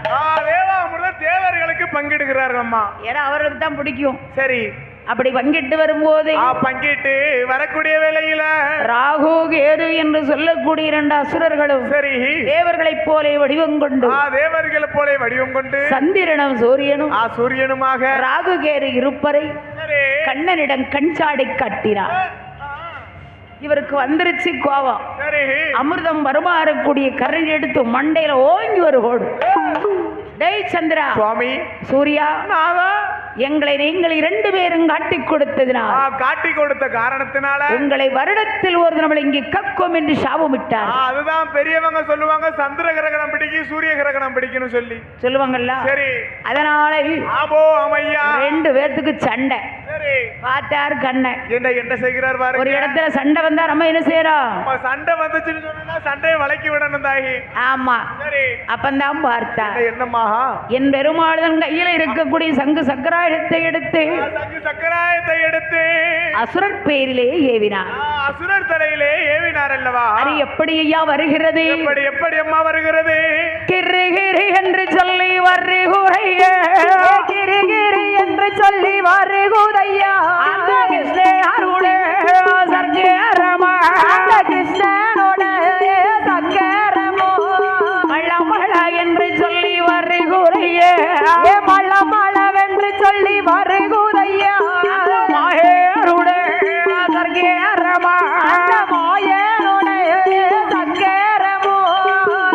தேவாமிர்தம் தேவர்களுக்கு பங்கிடுகிறார்கள் அம்மா. ஏன்னா அவர்களுக்கு தான் பிடிக்கும். சரி அப்படி பங்கிட்டு வரும்போது பங்கிட்டு வரக்கூடிய வேளையில ராகு கேது என்று சொல்லக்கூடிய இரண்டு அசுரர்களும் சரி தேவர்களைப் போல வடிவம் கொண்டு தேவர்களை போல வடிவம் கொண்டு சந்திரனும் சூரியனும் சூரியனுமாக ராகு கேது இருப்பரை சரி கண்ணனிடம் கண்சாடை காட்டினார். இவருக்கு வந்துருச்சு கோபம். சரி அமிர்தம் வருமாறக்கூடிய கரணி எடுத்து மண்டையில ஓங்கி ஒரு ஓடு. டேய் சந்திரா சுவாமி சூர்யா நாதா எங்களை நீங்கள் இரண்டு பேரும் காட்டி கொடுத்ததினால் காட்டி கொடுத்த காரணத்தினால உங்களை வருடத்தில் ஒரு நாள் இங்கே கக்கும் என்று சாபமிட்டார். அதுதான் பெரியவங்க சொல்லுவாங்க சந்திர கிரகணம் பிடிக்கும் சூரிய கிரகணம் பிடிக்கணும் சொல்லி சொல்லுவாங்கல்ல. சரி அதனால ஆபோ அமையா ரெண்டு பேர்த்துக்கு சண்டை. சரி பார்த்தார் கண்ணன் என்ன செய்கிறார் பாருங்க. ஒரு இடத்துல சண்டை வந்தா நம்ம என்ன செய்யறோம்? சண்டை வந்துச்சுன்னு சொன்னா சண்டையை வளைக்கி விடணும் தாயி. ஆமா. சரி அப்பந்தான் பார்த்தா என்னம்மா என் பெருமாளுடன் கையில இருக்கக்கூடிய சங்கு சக்கராயத்தை எடுத்து சக்கராயத்தை எடுத்து அசுரர் பேரிலே ஏவினார். அசுரர் தலையிலே ஏவினார் அல்லவா. அது எப்படி ஐயா வருகிறது? எப்படி அம்மா வருகிறது? கிரிகிரி என்று சொல்லி வருகுறைய கிரிகிரி என்று சொல்லி வருகுதையா அந்த கிருஷ்ணருடைய சர்க்கரமா அந்த கிருஷ்ணனோட சக்கரமோ மழமழ என்று சொல்லி வருகுறைய மளமளவென்று சொல்லி வருகுதையா மாயருடைய சர்க்கரமா அந்த மாயனுடைய சக்கரமோ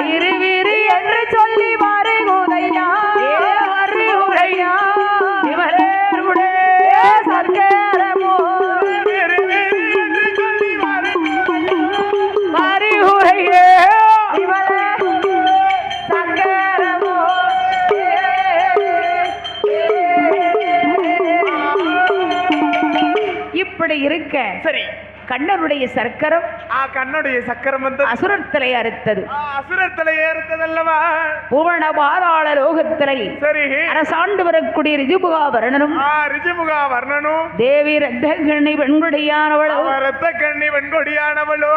விரிவிரி என்று சொல்லி வருகுதையா வருகுறையா இவரேருடைய சக்கரமோ வருகுறைய சக்கரமோ இப்படி இருக்க சரி கண்ணனுடைய சர்க்கரம் கண்ணுடைய சக்கரம் வந்து அசுரர் தலை அறுத்தது. அசுரர் தலை ஏறுத்ததல்லவா. பூரண பாதாள லோகத்திலே சரி அரசாண்டு வரக்கூடிய ரிஜுமுகா வர்ணனும் ரிஜுமுகா வர்ணனும் தேவி ரத்த கண்ணி வெண்கொடியானவளோ ரத்த கண்ணி வெண்கொடியானவளோ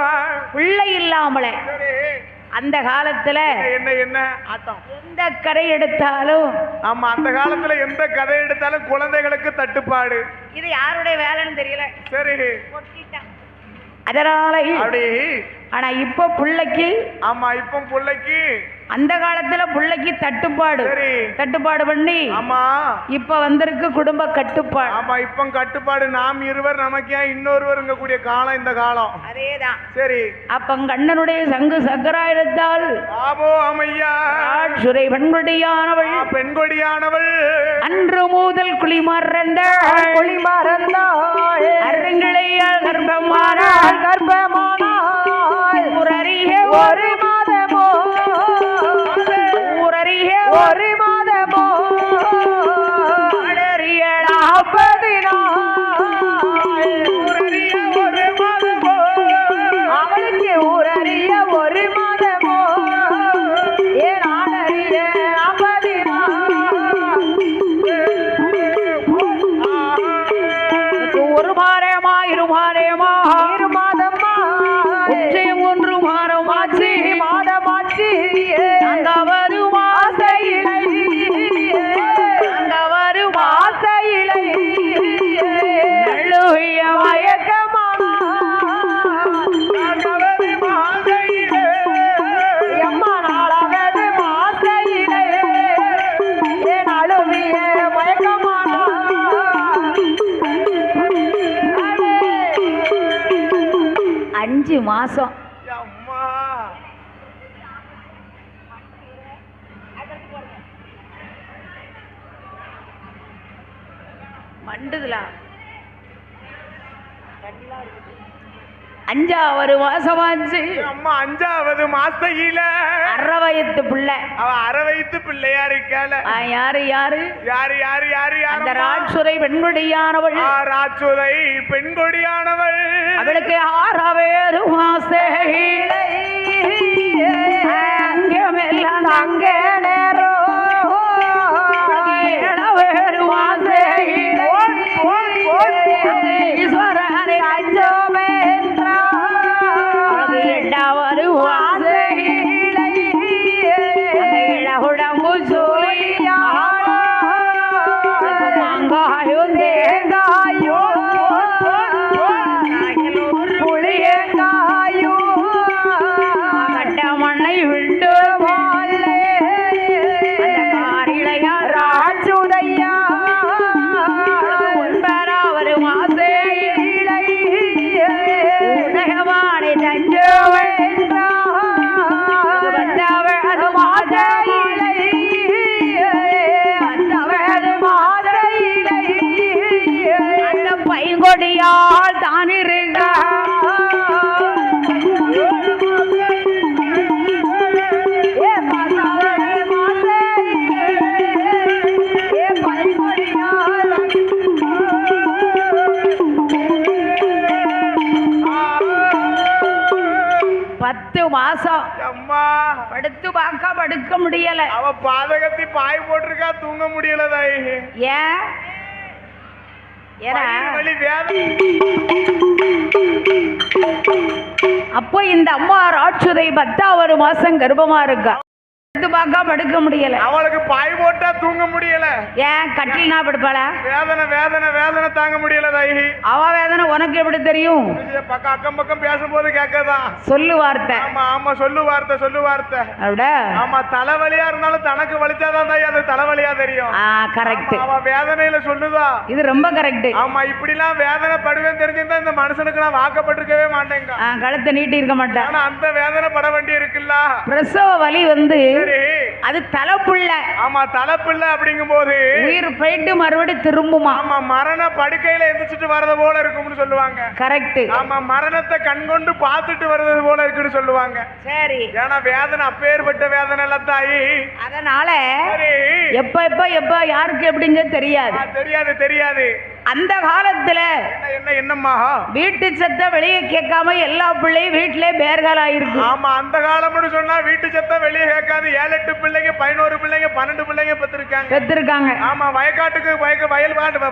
பிள்ளை இல்லாமலே சரி அந்த காலத்துல என்ன ஆட்டம் எந்த கரை எடுத்தாலும் ஆமா அந்த காலத்துல எந்த கதை எடுத்தாலும் குழந்தைகளுக்கு தட்டுப்பாடு. இது யாருடைய வேலைன்னு தெரியல. சரி அதனால அப்படி ஆனா இப்ப பிள்ளைக்கு ஆமா இப்ப பிள்ளைக்கு அந்த காலத்துல பிள்ளைக்கு தட்டுப்பாடு சரி தட்டுப்பாடு பண்ணி ஆமா இப்ப வந்திருக்கு குடும்ப கட்டுப்பாடு. ஆமா இப்ப கட்டுப்பாடு நாம் இருவர் நமக்கு ஏன் இன்னொருவர் கூடிய காலம் இந்த காலம். அதேதான். சரி அப்ப கண்ணனுடைய சங்கு சக்கராயுதத்தால் ஆபோ அமையா சுரை பெண்கொடியானவள் பெண்கொடியானவள் அன்று முதல் குளிமறந்தாள் குளிமறந்தாள் அருங்கிளையால் கர்ப்பமானாள் ஊரறிய ஒரு மாதமோ ஊரறிய ஒரு மாதமோ அடறிய 40 நாள் ஒரு மாதமோ அவளுக்கு ஊரறிய ஒரு மாதமோ ஏன் ஆடறிய 40 ஒரு மாதமா இரு மாதமா இரு மாதம்மா ஒன்று மாதமாச்சு மாசம். அம்மா மண்டுதுலா 5வது மாசமாச்சு. அம்மா 5வது மாசையில அரை வயத்து பிள்ளை. அவ அரை வயத்து பிள்ளையா இருக்கால. யாரு யாரு யாரு யாரு யாரு அந்த ராட்சுதை பெண்கொடியானவள். ராட்சுதை பெண்கொடியானவள். அவளுக்கு 6வது மாசையில அங்கமெல்லாம் அங்க நேரோ 7வது மாசையில ஈஸ்வரனை அஞ்சோமே 8வது மாசையில உடம்பு சூழியா மாங்காயும் தேங்காயும் புளியங்காயும் கட்ட மண்ணை விட்டு மாலை அந்த காரிழையா ராஜுதையா 9வது மாசையில உதயவாணி தஞ்சோவள் பைங்கொடியால் தான் இருக்க மாசம். அம்மா படுத்து பார்க்க படுக்க முடியல. அவ பாதகத்தி பாய் போட்டிருக்கா, தூங்க முடியல தாயி. ஏன்? அப்போ இந்த அம்மா ராட்சுதை 10வது மாசம் கர்ப்பமா இருக்கா. பார்க்க படுக்க முடியல. அவளுக்கு பாய் போட்டா தூங்க முடியல. ஏன்? கட்டில்னா படுப்பாள. வேதனை வேதனை வேதனை தாங்க முடியல தாயி. அவ வேதனை உனக்கு எப்படி தெரியும்? பக்கம் அக்கம் பக்கம் பேசும்போது கேட்கதான். சொல்லு வார்த்தை. ஆமா ஆமா சொல்லு வார்த்தை சொல்லு வார்த்தை. அப்படியே ஆமா தலைவலியா இருந்தாலும் தனக்கு வலிச்சாதான் தாயி அது தலைவலியா தெரியும். கரெக்ட். அவ வேதனையில சொல்லுதா. இது ரொம்ப கரெக்ட். ஆமா இப்படி எல்லாம் வேதனை படுவேன் தெரிஞ்சிருந்தா இந்த மனுஷனுக்கு நான் வாக்கப்பட்டிருக்கவே மாட்டேங்க. கழுத்தை நீட்டி இருக்க மாட்டேன். ஆனா அந்த வேதனை பட வேண்டி இருக்குல்ல. பிரசவ வலி வந்து அது தலைப்புள்ள. ஆமா தலைப்புள்ள அப்படிங்கும் போது உயிர் போயிட்டு மறுபடியும் திரும்புமா. ஆமா மரண படுக்கையில எந்திரிச்சிட்டு வரது போல இருக்கும்னு சொல்லுவாங்க. கரெக்ட். ஆமா மரணத்தை கண்கொண்டு பார்த்துட்டு வர்றது போல இருக்குன்னு சொல்லுவாங்க. சரி. ஏன்னா வேதனை அப்பேற்பட்ட வேதனை எல்லாம் தாயி. அதனால எப்ப எப்ப எப்ப யாருக்கு எப்படிங்க தெரியாது. தெரியாது தெரியாது. அந்த காலத்துல என்ன என்னம்மா வீட்டு சத்தம் வெளியே கேட்காம எல்லா பிள்ளையும் வீட்டிலே பேர்களா இருக்கு. ஆமா அந்த காலம்னு சொன்னா வீட்டு சத்தம் வெளியே கேட்காது. 7-8 பிள்ளைங்க 11 பிள்ளைங்க 12 பிள்ளைங்க பெற்றிருக்காங்க. ஆமா வயக்காட்டுக்கு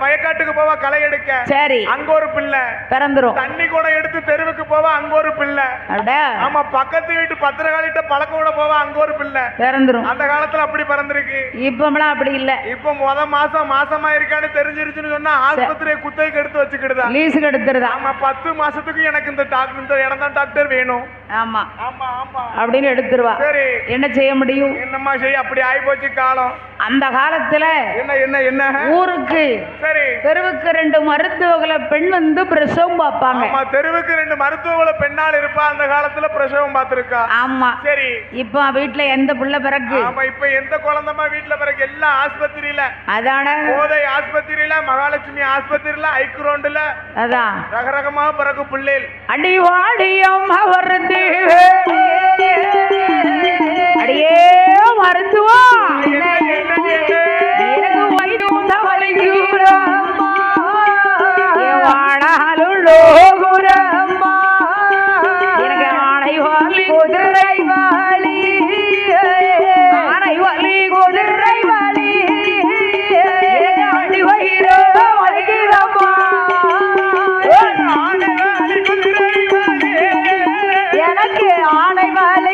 வயக்காட்டுக்கு போவா களை எடுக்க. சரி. அங்க ஒரு பிள்ளை பிறந்துரும். தண்ணி கூட எடுத்து தெருவுக்கு போவா அங்க ஒரு பிள்ளை. ஆமா பக்கத்து வீட்டு பத்திரகாலிட்ட பழக்க கூட போவா அங்க ஒரு பிள்ளை பிறந்துரும். அந்த காலத்துல அப்படி பிறந்திருக்கு. இப்பமெல்லாம் அப்படி இல்ல. இப்ப மாசமா இருக்கான்னு தெரிஞ்சிருச்சுன்னு சொன்னா ஆஸ்பத்திரியை குத்தகைக்கு எடுத்து வச்சுக்கிடுதா, லீஸுக்கு எடுத்துருதா. ஆமா 10 மாசத்துக்கு எனக்கு இந்த இடம் தான் டாக்டர் வேணும். ஆமா ஆமா ஆமா அப்படின்னு எடுத்துருவா. சரி என்ன செய்ய முடியும்? என்னம்மா செய்ய? அப்படி ஆயி போச்சு காலம். அந்த காலத்துல என்ன என்ன என்ன ஊருக்கு சரி தெருவுக்கு 2 மருத்துவங்களை பெண் வந்து பிரசவம் பார்ப்பாங்க. ஆமா தெருவுக்கு 2 மருத்துவங்களை பெண்ணால் இருப்பா. அந்த காலத்துல பிரசவம் பார்த்திருக்கா. ஆமா சரி. இப்ப வீட்டுல எந்த புள்ள பிறகு? ஆமா இப்ப எந்த குழந்தைமா வீட்டுல பிறகு? எல்லாம் ஆஸ்பத்திரியில. அதான போதை ஆஸ்பத்திரியில, மகாலட்சுமி ஆஸ்பத்திரியில, ஐக்ரோண்டுல. அதான் ரகரகமா பிறகு பிள்ளைகள். அடிவாடியம் அவரது அடியே மருத்துவம்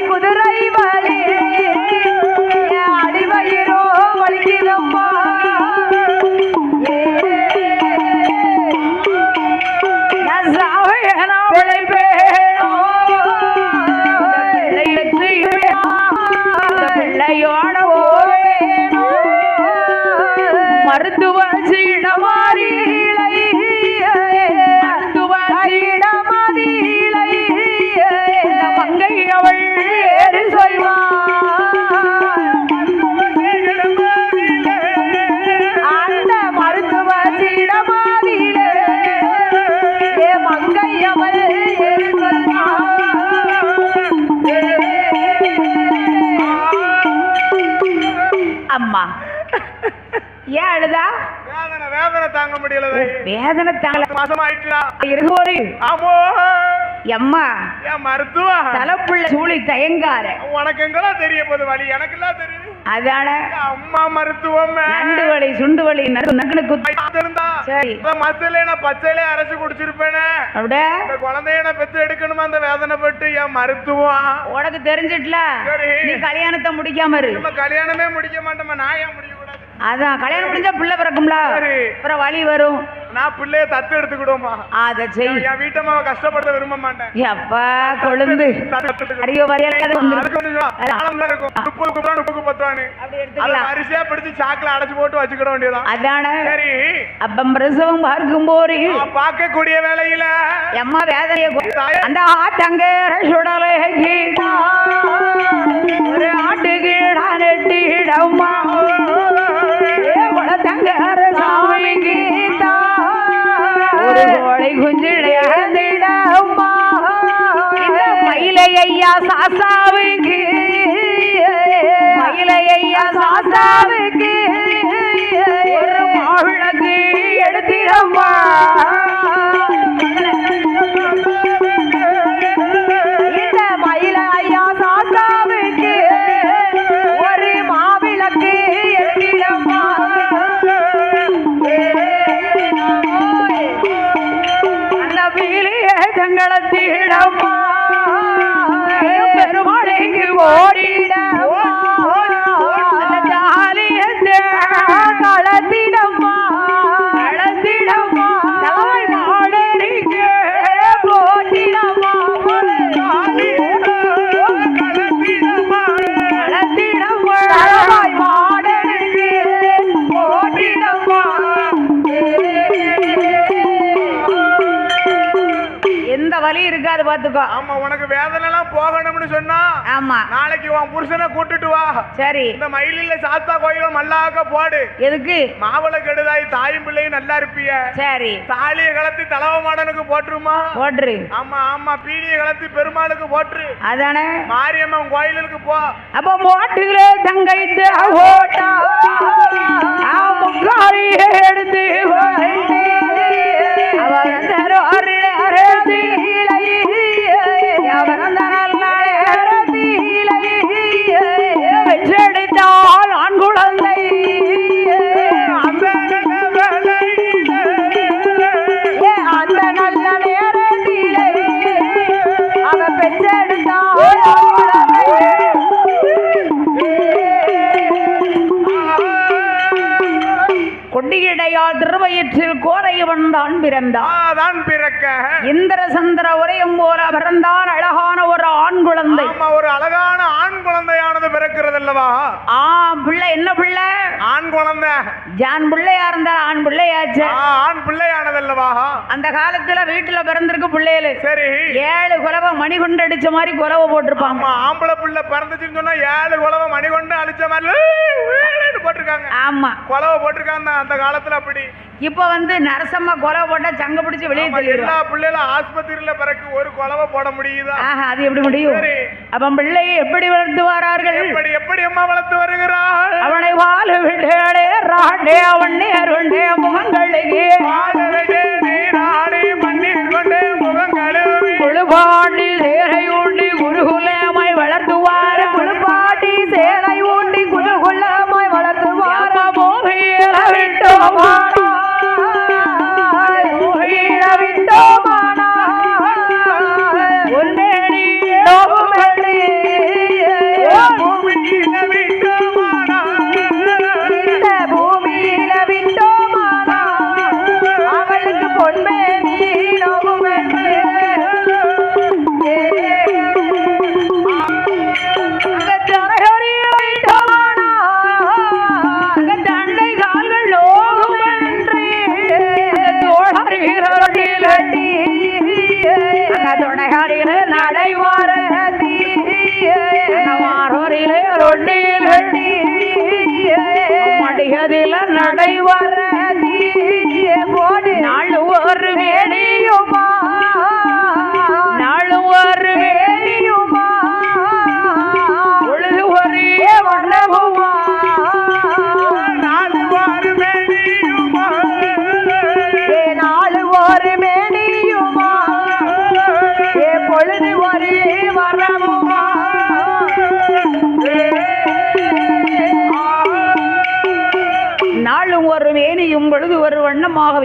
குதிரை வலி அடிவயிரோ வலிக்கு வேதனை தாங்கல மாசம் ஆயிட்டலாம் இருகோரு ஆமோ எம்மா ஏன் மருத்துவா தலைப்புள்ள சூழி தயங்கார உனக்கு எங்கெல்லாம் தெரிய போது வழி எனக்கு எல்லாம் தெரியுது அதான அம்மா மருத்துவம் நண்டு வலி சுண்டு வலி நக்குனு குத்து இருந்தா சரி மத்தியில நான் பச்சையிலே அரைச்சு குடிச்சிருப்பேனே அப்படியே இந்த குழந்தைய நான் பெத்து எடுக்கணுமா அந்த வேதனைப்பட்டு என் மருத்துவம் உனக்கு தெரிஞ்சிட்டல சரி நீ கல்யாணத்தை முடிக்காம இரு நம்ம கல்யாணமே முடிக்க மாட்டோமா நான் ஏன் முடிக்க கூடாது அதான் கல்யாணம் முடிஞ்சா பிள்ளை பிறக்கும்ல அப்புறம் வலி வரும் நான் பிள்ளைய தத்து எடுத்துக்கிடுவோமா அத செய் என் வீட்டம்மாவை கஷ்டப்படுத்த விரும்ப மாட்டேன் அப்பா கொழுந்து அறியோ வரையலாத அரிசியா பிடிச்சு சாக்குல அடைச்சு போட்டு வச்சுக்கிட வேண்டியதான் அதான சரி அப்ப பிரசவம் பார்க்கும் போது பார்க்கக்கூடிய வேலையில அம்மா வேதனைய அந்த ஆத்தங்க சுடலை கீழா ஒரு ஆட்டு கீழா நெட்டிடம்மா தங்கர சாமி கீதா ஒரு கோழை குஞ்சிடம்மா மயிலையா சாசாவுக்கு மயிலையா சாசாவுக்கு ஒரு மாவிளக்கு எடுத்திடம்மா இந்த மயிலையா சாசாவுக்கு ஒரு மாவிளக்கு எடுத்திடம்மா அந்த வீலிய தங்களத்திடம்மா பெருமாளைக்கு ஓடிடம்மா அந்த ஜாலியத்தை களத்திடம்மா களத்திடம்மா தலைமை மாடனிக்கு போட்டிடம்மா களத்திடம்மா தலைமை மாடனிக்கு போட்டிடம்மா எந்த வலி இருக்காது பாத்துக்கோ. ஆமா உனக்கு வேதனை எல்லாம் போகணும்னு சொன்னா ஆமா நாளைக்கு உன் புருஷனை கூட்டிட்டு வா. சரி இந்த மயிலில சாஸ்தா கோயில மல்லாக்க போடு. எதுக்கு? மாவளை கெடுதாய் தாயும் பிள்ளையும் நல்லா இருப்பிய. சரி தாலியை கலத்தி தலவ மாடனுக்கு போட்டுருமா? போட்டுரு. ஆமா ஆமா பீடியை கலத்தி பெருமாளுக்கு போட்டுரு. அதானே மாரியம்மன் கோயிலுக்கு போ. அப்ப மோட்டுகிற தங்கைத்து ஓட்டா முக்காரி எடுத்து வெற்றெடுத்தால் ஆண் குழந்தை அந்த நல்ல நேரத்திலே அவன் பெற்றெடுத்தால் கொண்டிடையால் திருவயிற்றில் கோரையவன் தான் பிறந்தான் பிறக்க இந்திர சந்திர உரையும் போல பிறந்தான் அழகான ஒரு ஆண் குழந்தை. ஒரு அழகான ஆண் குழந்தையானது பிறக்கிறது அல்லவா? பிள்ளை என்ன பிள்ளை? ஆண் குழந்தை. ஜான் பிள்ளையா இருந்தா ஆண் பிள்ளையாச்சு. ஆண் பிள்ளையானது அல்லவா? அந்த காலத்துல வீட்டுல பிறந்திருக்கு பிள்ளைகளு. சரி 7 குலவை மணி கொண்டு அடிச்ச மாதிரி குலவை போட்டிருப்பாங்க. ஆம்பளை பிள்ளை பிறந்துச்சுன்னு சொன்னா 7 குலவை மணி கொண்டு அடிச்ச மாதிரி போட்டிருக்காங்க. ஆமா குலவை போட்டிருக்காங்க அந்த காலத்துல. அப்படி இப்ப வந்து நரசம்மா குலவை போட்டா சங்க பிடிச்சு வெளியே தெரியும். எல்லா பிள்ளைகளும் ஆஸ்பத்திரியில பிறகு ஒரு குலவை போட முடியுதா? அது எப்படி முடியும்? அப்ப பிள்ளை எப்படி வளர்த்து வரார்கள்? எப்படி எப்படி அம்மா வளர்த்து வருகிறாள்? அவனை வாழ விடே ராண்டே அவனே அருண்டே முகங்களுக்கு மண்ணீர் கொண்டே முகங்களுக்கு குழுபாண்டி சேலை ஊண்டி குருகுலமாய் வளர்த்துவார குழுபாண்டி சேலை ஊண்டி குருகுலமாய் வளர்த்துவார மோகையில விட்டோமானா மோகையில விட்டோமானா உன்மேடி நோமேடி பூமியில விட்டோமானா இந்த பூமியில விட்டோமானா அவளுக்கு பொன்மேடி நோமேடி நடைவர போடு நாள் ஒரு வேடியுமா நாள் ஒரு வேடியுமா பொழுது ஒரே வண்ணமுமா நாள் ஒரு வேடியுமா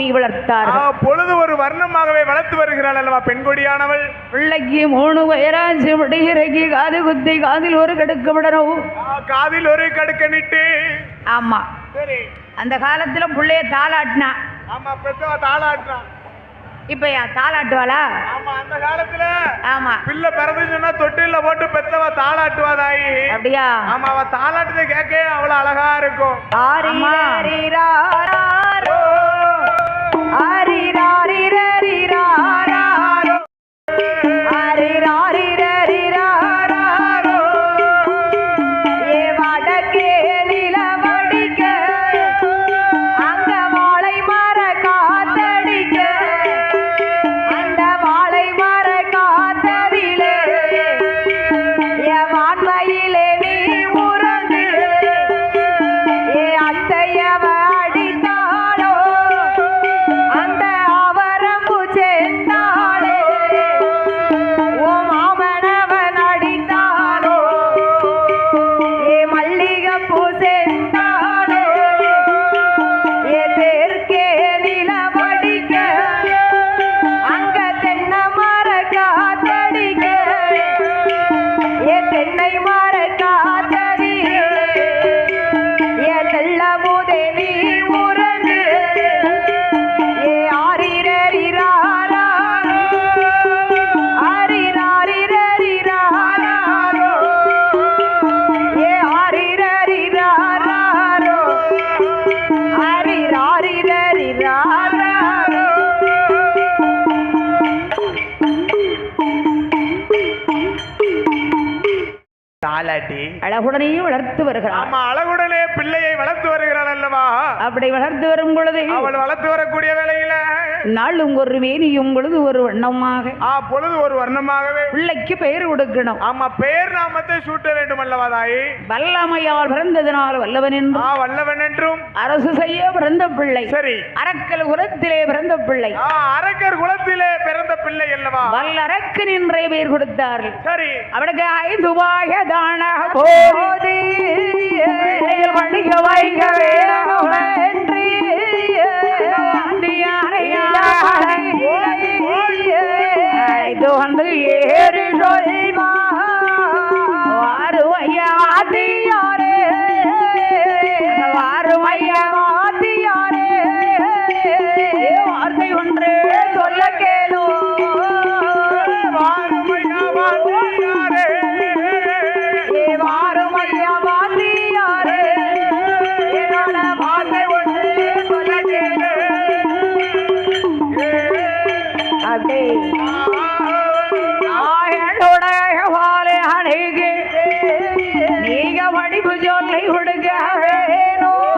வர்ணமாகவே வளர்த்தார்கள். பொழுது ஒரு வர்ணமாகவே வளர்த்து வருகிறாள் அல்லவா பெண்கொடியானவள். பிள்ளைக்கு 3 வயராச்சு விடுகிறக்கு காது குத்தி காதில் ஒரு கடுக்க விடணும். காதில் ஒரு கடுக்க நிட்டு. ஆமா சரி. அந்த காலத்துல பிள்ளைய தாளாட்டினா. ஆமா பெத்தவ தாளாட்டினா. இப்ப தாளாட்டுவாளா? ஆமா அந்த காலத்துல ஆமா பிள்ளை பிறந்து சொன்னா தொட்டில போட்டு பெத்தவ தாளாட்டுவா தாயி. அப்படியா? ஆமா அவ தாளாட்டுதை கேட்க அவ்வளவு அழகா இருக்கும். அழகுடனே வளர்த்து வருகிறாள். ஆமா அழகுடனே பிள்ளையை வளர்த்து வருகிறாள் அல்லவா. அப்படி வளர்த்து வரும் பொழுது அவள் வளர்த்து வரக்கூடிய வேளையில நாளும் ஒரு வேணியும் பொழுது ஒரு வண்ணமாக பொழுது ஒரு வர்ணமாகவே பிள்ளைக்கு பெயர் கொடுக்கணும். ஆமா பெயர் நாமத்தை சூட்ட வேண்டும் அல்லவா தாயி. வல்லமையால் பிறந்ததனால் வல்லவன் என்றும் வல்லவன் என்றும் அரசு செய்ய பிறந்த பிள்ளை. சரி. அரக்கல் குலத்திலே பிறந்த பிள்ளை. அரக்கர் குலத்திலே பிறந்த பிள்ளை அல்லவா. வல்லரக்கு நின்றே பெயர் கொடுத்தார்கள். சரி. அவனுக்கு 5 வாயதான போது வணிக வைக வேணும் என்று அழைத்து வந்து ஏறு வாருமையாதியாரே வாருமையாதியாரே வார்த்தை ஒன்று சொல்ல கேளோ வாருமையாதியாரே வாருமையாதியாரே என்னோட வார்த்தை ஒன்று சொல்ல கேளோ அப்படி வாழை அணைகு நீங்க வடிவு சொல்லை கொடுக்க வேணும்.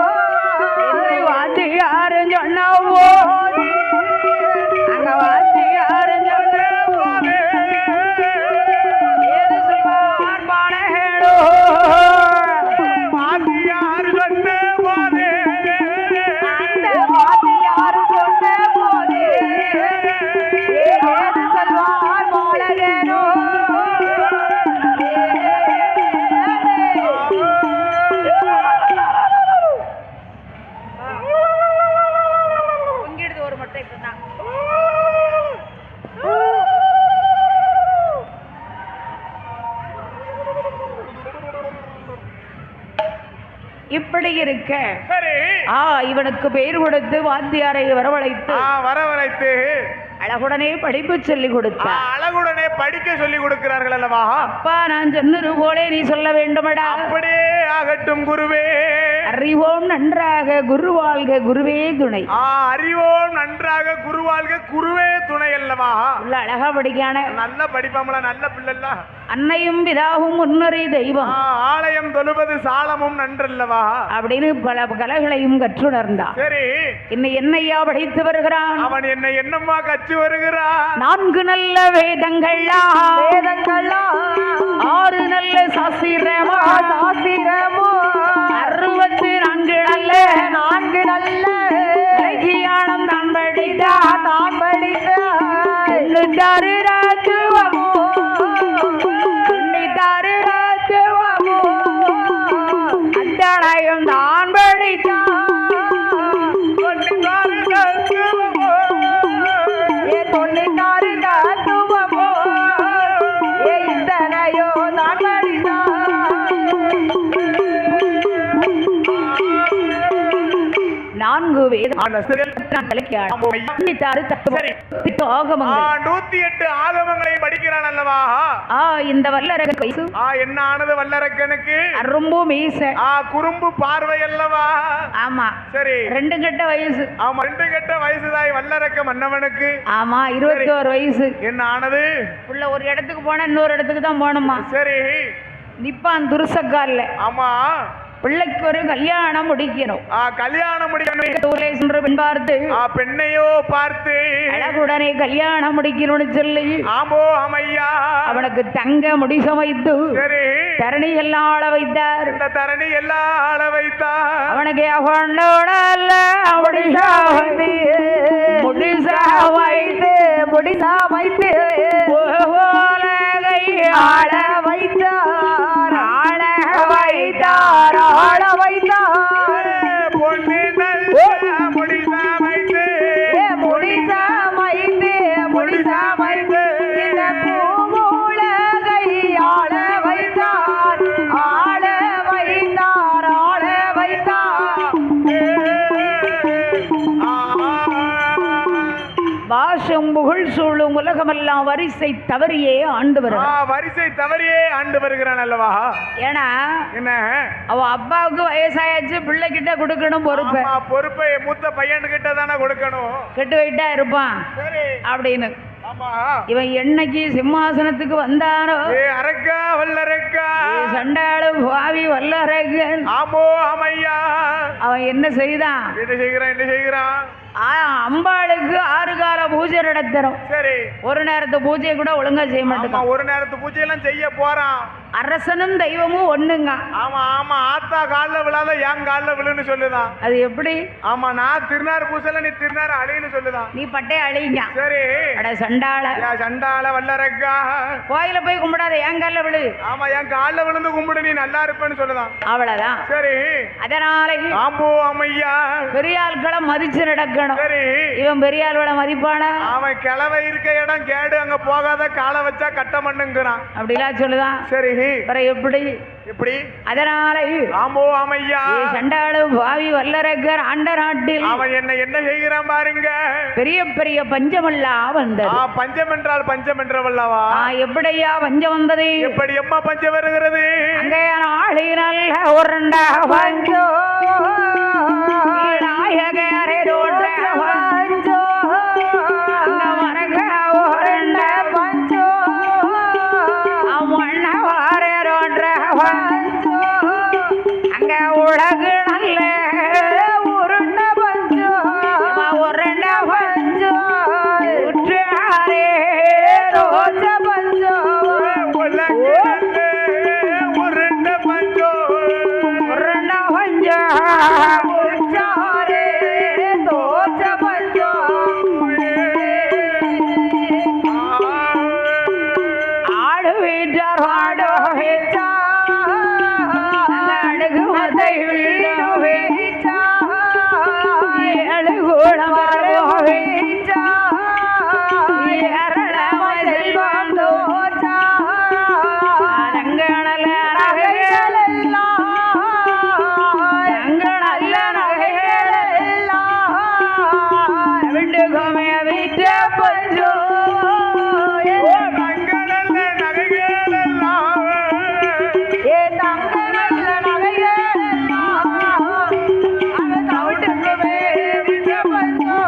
வாத்தி யாரும் சொன்னவோ அங்க வாத்தி யாரும் சொன்னவோ ஏது சொல்வார் பாடேடோ வாத்தி யாரு சொன்ன போது அந்த வாத்தி யாரு சொன்ன போது ஏது சொல்வார் பாடேடோ ஒரு மட்டை இப்படி இருக்க இவனுக்கு பெயர் கொடுத்து வாத்தியாரை வரவழைத்து அழகுடனே படிப்பு சொல்லி கொடுத்தார். அழகுடனே படிக்க சொல்லி கொடுக்கிறார்கள் அல்லவா. அப்பா நான் சொன்னது போலே நீ சொல்ல வேண்டுமடா. அப்படியே ஆகட்டும் குருவே. அறிவோம் நன்றாக குரு வாழ்க குருவே துணை. அறிவோம் நன்றாக குரு வாழ்க குருவே துணை அல்லவா. உள்ள அழகா படிக்கான நல்ல படிப்பாமல நல்ல பிள்ளை. அன்னையும் பிதாவும் முன்னறி தெய்வம் ஆலயம் தொழுவது சாலமும் நன்றல்லவா அப்படின்னு பல கலைகளையும் கற்றுணர்ந்தான். சரி. இன்னும் என்னையா படித்து வருகிறான். அவன் என்னம்மா கற்று வருகிறான். 4 நல்ல வேதங்களா 6 நல்ல சாஸ்திரமோ 64 நல்ல இலக்கியானம் தான் படித்தார் ராஜுவமோ அத்தனையும் தான் படித்தான். 4 வேதம் அந்த சிறில் 108 ஆகமங்களை படிக்கிறான் அல்லவா? இந்த வல்லரக வயசு என்ன ஆனது வல்லரக்கனுக்கு? ரொம்ப மீச குறும்பு பார்வை அல்லவா? ஆமா சரி. 2 கட்ட வயசு. ஆமா 2 கட்ட வயசுதாய் வல்லரக்க மன்னவனுக்கு. ஆமா 21 வயசு. என்ன ஆனது? உள்ள ஒரு இடத்துக்கு போனா இன்னொரு இடத்துக்கு தான் போகணுமா? சரி. நிப்பான் துருசக்கால்ல. ஆமா பிள்ளைக்கு ஒரு கல்யாணம் முடிக்கணும். கல்யாணம் முடிக்கணும் சென்று பெண் பார்த்து பெண்ணையோ பார்த்து அழகுடனே கல்யாணம் முடிக்கணும்னு சொல்லி ஆமோ அம்மையா அவனுக்கு தங்க முடி சமைத்து சரி தரணி எல்லாம் ஆள வைத்தார். இந்த தரணி எல்லாம் ஆள வைத்தார். அவனுக்கு முடிசா வைத்து ஆள வைத்தார் ஆள வைத்தார் ஆள வைத்தார் முடிசா வைத்து முடிசா வைத்து முடிசா வைத்து இந்த பூவுலகை ஆள வைத்தார் ஆள வைத்தார் ஆள வைத்தார். வாசம் புகழ் சூழும் உலகமெல்லாம் வரிசை தவறியே ஆண்டு வருகிறான். வரிசை தவறியே ஆண்டு வருகிறான் அல்லவா? ஏன்னா என்ன அவ அப்பாவுக்கு வயசாயாச்சு, பிள்ளை கிட்ட கொடுக்கணும் பொறுப்பை. பொறுப்பை மூத்த பையன் கிட்ட தானே கொடுக்கணும். கெட்டு வைட்டா இருப்பான் அப்படின்னு. இவன் என்னைக்கு சிம்மாசனத்துக்கு வந்தானோ அரக்கா வல்லரக்கா சண்டாளு பாவி வல்லரக்கன் ஆமோ அம்மையா அவன் என்ன செய்தான்? என்ன செய்கிறான்? அம்பாளுக்கு 6 கால பூஜை நடத்துறோம். சரி. ஒரு நேரத்து பூஜையை கூட ஒழுங்கா செய்ய மாட்டேன். ஒரு நேரத்து பூஜை எல்லாம் செய்ய போறான். அரசனும் தெய்வமும் ஒண்ணுங்க. ஆமா ஆமா ஆத்தா கால்ல விழாத என் கால்ல விழுன்னு சொல்லுதான். அது எப்படி? ஆமா நான் திருநாறு பூசல நீ திருநாறு அழின்னு சொல்லுதான். நீ பட்டே அழிங்க. சரி. அட சண்டாள சண்டாள வல்லரக்கா கோயில போய் கும்பிடாத என் கால்ல விழு. ஆமா என் கால்ல விழுந்து கும்பிடு நீ நல்லா இருப்பேன்னு சொல்லுதான். அவ்வளவுதான். சரி. அதனால ஆம்போ அம்மையா பெரிய ஆட்களை மதிச்சு நடக்கணும். சரி. இவன் பெரிய ஆளோட மதிப்பான அவன் கிளவை இருக்க இடம் கேடு அங்க போகாத காலை வச்சா கட்ட மண்ணுங்கிறான். அப்படிலாம் சொல்லுதான். சரி. எப்படி எப்படி? அதனால ஆம்போ அம்மையா சண்டாளு பாவி வல்லரக்கர் ஆண்ட நாட்டில் அவன் என்ன செய்கிறான் பாருங்க. பெரிய பெரிய பஞ்சமெல்லாம் வந்தது. பஞ்சம் என்றால் பஞ்சம் என்றவல்லவா? எப்படியா பஞ்சம் வந்தது? எப்படி அம்மா பஞ்சம் வருகிறது? அங்கே நாளை நல்ல உருண்டா பஞ்சோ நாயகரே தோன்ற பஞ்சோ அங்க மரக உருண்ட பஞ்சோ மண்ணவாரே தோன்ற பஞ்சோ அங்க உலகு நல்ல உருண்ட பஞ்சோ உருண்ட பஞ்சோ உற்றாரே ரோஜ பஞ்சோ உலகு நல்ல உருண்ட பஞ்சோ உருண்ட பஞ்சோ உற்றாரே ரோஜ பஞ்சோ ஆடு வீட்டார் ஆடோ வீட்டார் அழகு மதை வீடோ வீட்டார் ஏழு கூடமாரோ வீட்டார் ஏரளம செல்வம் தோற்றா அலங்கணல நகைகள் எல்லாம் அங்கணல்ல நகைகள் எல்லாம் விட்டுகோமே வீட்ட பஞ்சோ தங்கடல்ல நகைகள் எல்லாம் ஏ தங்க நல்ல நகைகள் எல்லாம் அங்க தவிட்டுக்குமே விட்ட பஞ்சோ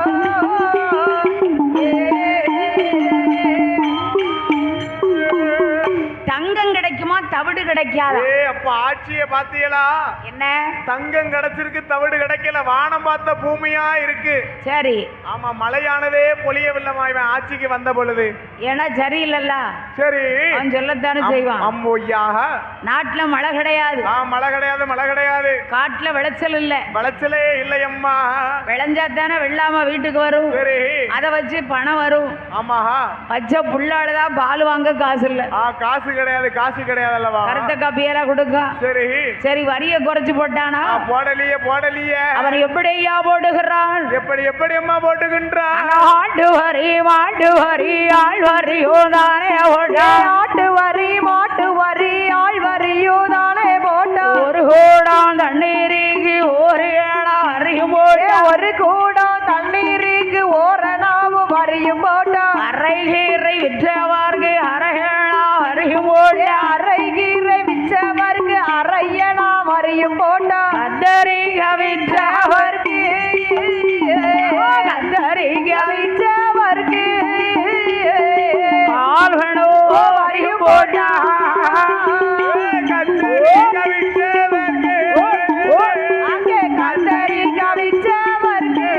தங்கம் கிடைக்குமா தவிடு கிடைக்காதா? அப்ப ஆட்சிய பாத்தியலா? என்ன தங்கம் கிடைச்சிருக்கு தவிடு கிடைக்கல. வானம் பார்த்த பூமியா இருக்கு. சரி. ஆமா மழையானதே பொழியவில்லைமா இவன் ஆட்சிக்கு வந்த பொழுது. ஏன்னா சரியில்லைல்ல. சரி. அவன் சொல்லத்தானே செய்வான். அம்மோய்யாக நாட்டுல மழை கிடையாது. மழை கிடையாது மழை கிடையாது. காட்டுல விளைச்சல் இல்ல. விளைச்சலே இல்லை அம்மா. விளைஞ்சாத்தானே வெள்ளாம வீட்டுக்கு வரும். சரி. அதை வச்சு பணம் வரும். ஆமா. பச்சை புள்ளாளுதான் பால் வாங்க காசு இல்ல. காசு கிடையாது காசு கிடையாது அல்லவா? கருத்த காப்பியெல்லாம் கொடுக்க. சரி. சரி வரிய குறைச்சு போட்டானா? போடலியே அவன் எப்படியா போடுகிறான்? எப்படி அம்மா போட்டுகின்றான்? ஆட்டு வரி மாட்டு வரி ஆள் வரியோ தானே ஆட்டு வரி மாட்டு வரி ஆள் வரியோ தானே போட்ட ஒரு கோடான் தண்ணீருக்கு ஒரு ஏடா வரியும் போட்ட ஒரு விற்றவர்க்கு அரையணா வரியும் போட்ட அரைகீரை விற்றவர்க்கு அரையனா வரியும் போட்டா கத்தரிக்க விற்றவர்க்கு கத்தரிக்க விற்றவர்க்கு கால்களோ வரியும் போட்டா அங்கே கத்தரிக்க விற்றவர்க்கு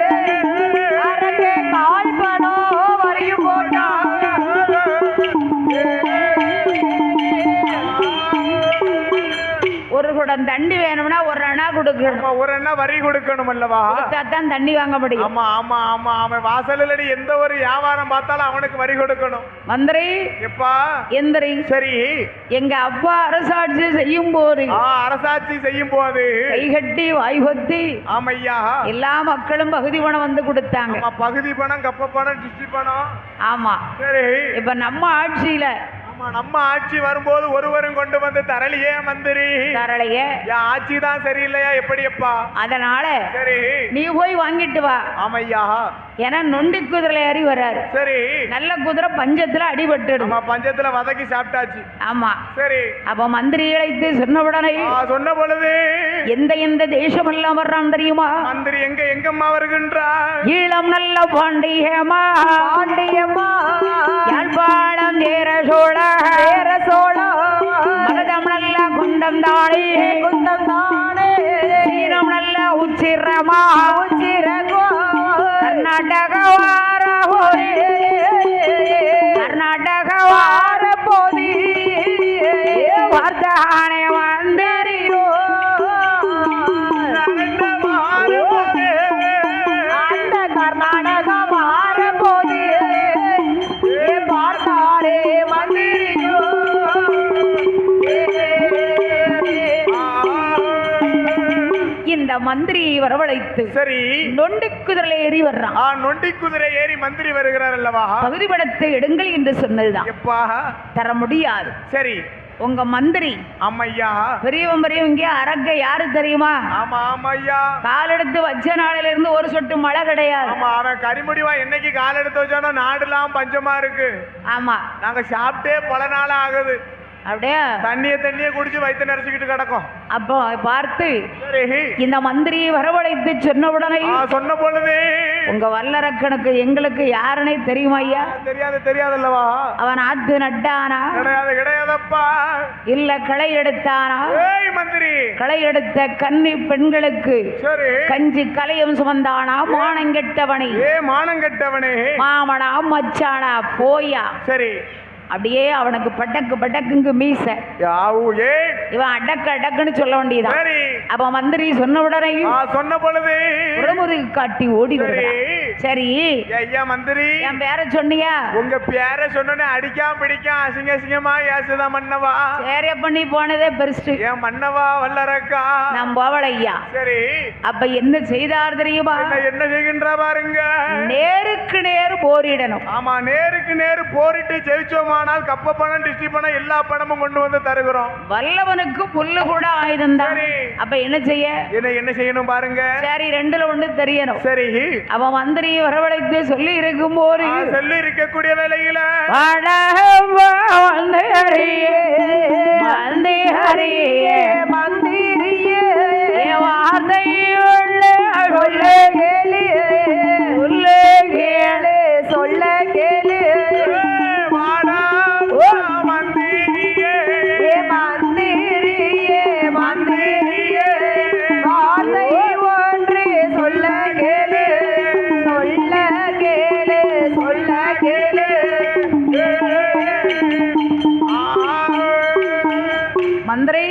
அரங்கே கால் பணம் வரியும் போட்டா ஒரு குடம் தண்ணி வேணும்னா ஒரு அணா கொடுக்கணும் ஒரு என்ன வரி கொடுக்கணும் அல்லவா தான் தண்ணி வாங்க முடியும் ஆமா ஆமா ஆமா அவன் வாசல்ல எந்த ஒரு வியாபாரம் பார்த்தாலும் அவனுக்கு வரி கொடுக்கணும் மந்திரி எப்பா எந்திரி சரி எங்க அப்பா அரசாட்சி செய்யும் போது அரசாட்சி செய்யும் போது கைகட்டி வாய்கொத்தி ஆமையா எல்லா மக்களும் பகுதி பணம் வந்து கொடுத்தாங்க ஆமா பகுதி பணம் கப்ப பணம் டிஸ்ட்ரி பணம் ஆமா சரி இப்ப நம்ம ஆட்சியில ஆமா நம்ம ஆட்சி வரும்போது ஒருவரும் கொண்டு வந்து தரலையே மந்திரி தரலைய என் ஆட்சி தான் சரியில்லையா எப்படியப்பா அதனால சரி நீ போய் வாங்கிட்டு வா ஆமையா ஏன்னா நொண்டி குதிரை ஏறி வராரு சரி நல்ல குதிரை பஞ்சத்துல அடிபட்டுடும் ஆமா பஞ்சத்துல வதக்கி சாப்பிட்டாச்சு ஆமா சரி அப்ப மந்திரி இழைத்து சொன்ன உடனே சொன்ன பொழுது எந்த தேசம் எல்லாம் வர்றான் தெரியுமா மந்திரி எங்கம்மா வருகின்றார் ஈழம் நல்ல பாண்டியமா பாண்டியம்மா யாழ்ப்பாணம் தேர சோழ மகதம் நல்ல குண்டம் தானே குண்டம் தானே சீரம் நல்ல உச்சிரமா உச்சிரகோ கர்நாடக வார போரே கர்நாடக வார போதி வார்த்தானே வந்தறியோ அந்த கர்நாடக வார போதி பார்த்தாரே மந்திரியோ இந்த மந்திரியை வரவழைத்து சரி நொண்டி குதிரை ஏறி வர்றான் நொண்டி குதிரை ஏறி மந்திரி வருகிறார் அல்லவா பகுதி படத்தை எடுங்கள் என்று சொன்னதுதான் எப்பா தர முடியாது சரி உங்க மந்திரி அம்மையா பெரியவங்க அரக்க யாரு தெரியுமா ஆமா ஆமையா கால் எடுத்து வச்ச நாளில இருந்து ஒரு சொட்டு மழை கிடையாது ஆமா அவன் கரிமுடிவா என்னைக்கு கால் எடுத்து வச்சானோ நாடுலாம் பஞ்சமா இருக்கு ஆமா நாங்க சாப்பிட்டே பல நாள் ஆகுது அப்படியே தண்ணிய குடிச்சு வயிற்று நிறைச்சுக்கிட்டு கிடக்கும் அப்போ பார்த்து சரி இந்த மந்திரியை வரவழைத்து சொன்ன உடனே சொன்ன பொழுது உங்க வல்லரக்கனுக்கு எங்களுக்கு யாருன்னே தெரியுமா ஐயா தெரியாதல்லவா அவன் ஆத்து நட்டானா கிடையாதப்பா இல்ல களை எடுத்தானா மந்திரி களை எடுத்த கன்னி பெண்களுக்கு சரி கஞ்சி கலையும் சுமந்தானா மானங்கெட்டவனே மானங்கெட்டவனே மாமனா மச்சானா போயா சரி அப்படியே அவனுக்கு பட்டக்குங்க மீச இவன் அடக்குன்னு சொல்ல வேண்டியதான் அப்ப மந்திரி சொன்ன உடனே சொன்ன பொழுது உடம்புக்கு காட்டி ஓடி வருகிறான் சரி ஐயா மந்திரி என் பேர சொன்னியா உங்க பேர சொன்னே அடிக்காம பிடிக்காம அசிங்கமா ஏசுதா மன்னவா சரி அப்ப நீ போனதே பெருசு ஏன் மன்னவா வல்லரக்கா நான் போவல ஐயா சரி அப்ப என்ன செய்தார் தெரியுமா என்ன செய்கின்றா பாருங்க நேருக்கு நேர் போரிடணும் ஆமா நேருக்கு நேர் போரிட்டு ஜெயிச்சோமா ஆனால் கப்ப பணம் டிஸ்ட்ரி பணம் எல்லா பணமும் கொண்டு வந்து தருகிறோம் வல்லவனுக்கு புல்லு கூட ஆயுதம் தான் அப்ப என்ன செய்ய என்ன செய்யணும் பாருங்க சரி ரெண்டுல ஒண்ணு தெரியணும் சரி அவன் மந்திரி வரவழைத்து சொல்லி இருக்கும் போது சொல்லி இருக்கக்கூடிய வேலையில மந்திரியே வார்த்தை சொல்ல கேளு மந்திரி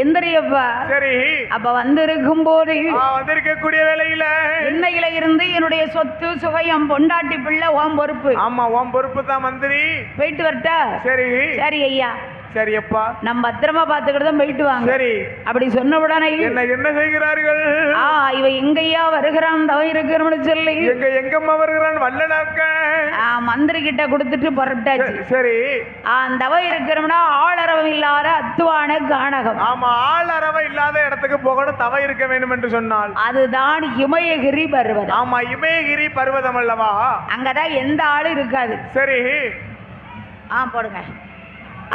எந்திரியப்பா சரி அப்ப வந்திருக்கும் போது வந்திருக்கக்கூடிய வேலையில இன்னையில இருந்து என்னுடைய சொத்து சுகையம் பொண்டாட்டி பிள்ளை ஓம் பொறுப்பு ஆமா ஓம் பொறுப்பு தான் மந்திரி போயிட்டு வரட்டா சரி சரி ஐயா சரி அப்பா நம்ம பத்திரமா பாத்துக்கிட்டு போயிட்டு வாங்க சரி அப்படி சொன்ன உடனே என்ன செய்கிறார்கள் இவ எங்கய்யா வருகிறான் தவம் இருக்கிறோம்னு சொல்லி எங்கம்மா வருகிறான் வல்லனாக்க மந்திரி கிட்ட கொடுத்துட்டு புறப்பட்டாச்சு. சரி. தவ இருக்கிறோம்னா ஆளரவம் இல்லாத அத்துவான கானகம். ஆமா, ஆளரவம் இல்லாத இடத்துக்கு போகணும், தவ இருக்க வேண்டும் என்று சொன்னால் அதுதான் இமயகிரி பர்வதம். ஆமா, இமயகிரி பர்வதம் அல்லவா? அங்கதான் எந்த ஆளும் இருக்காது. சரி. போடுங்க.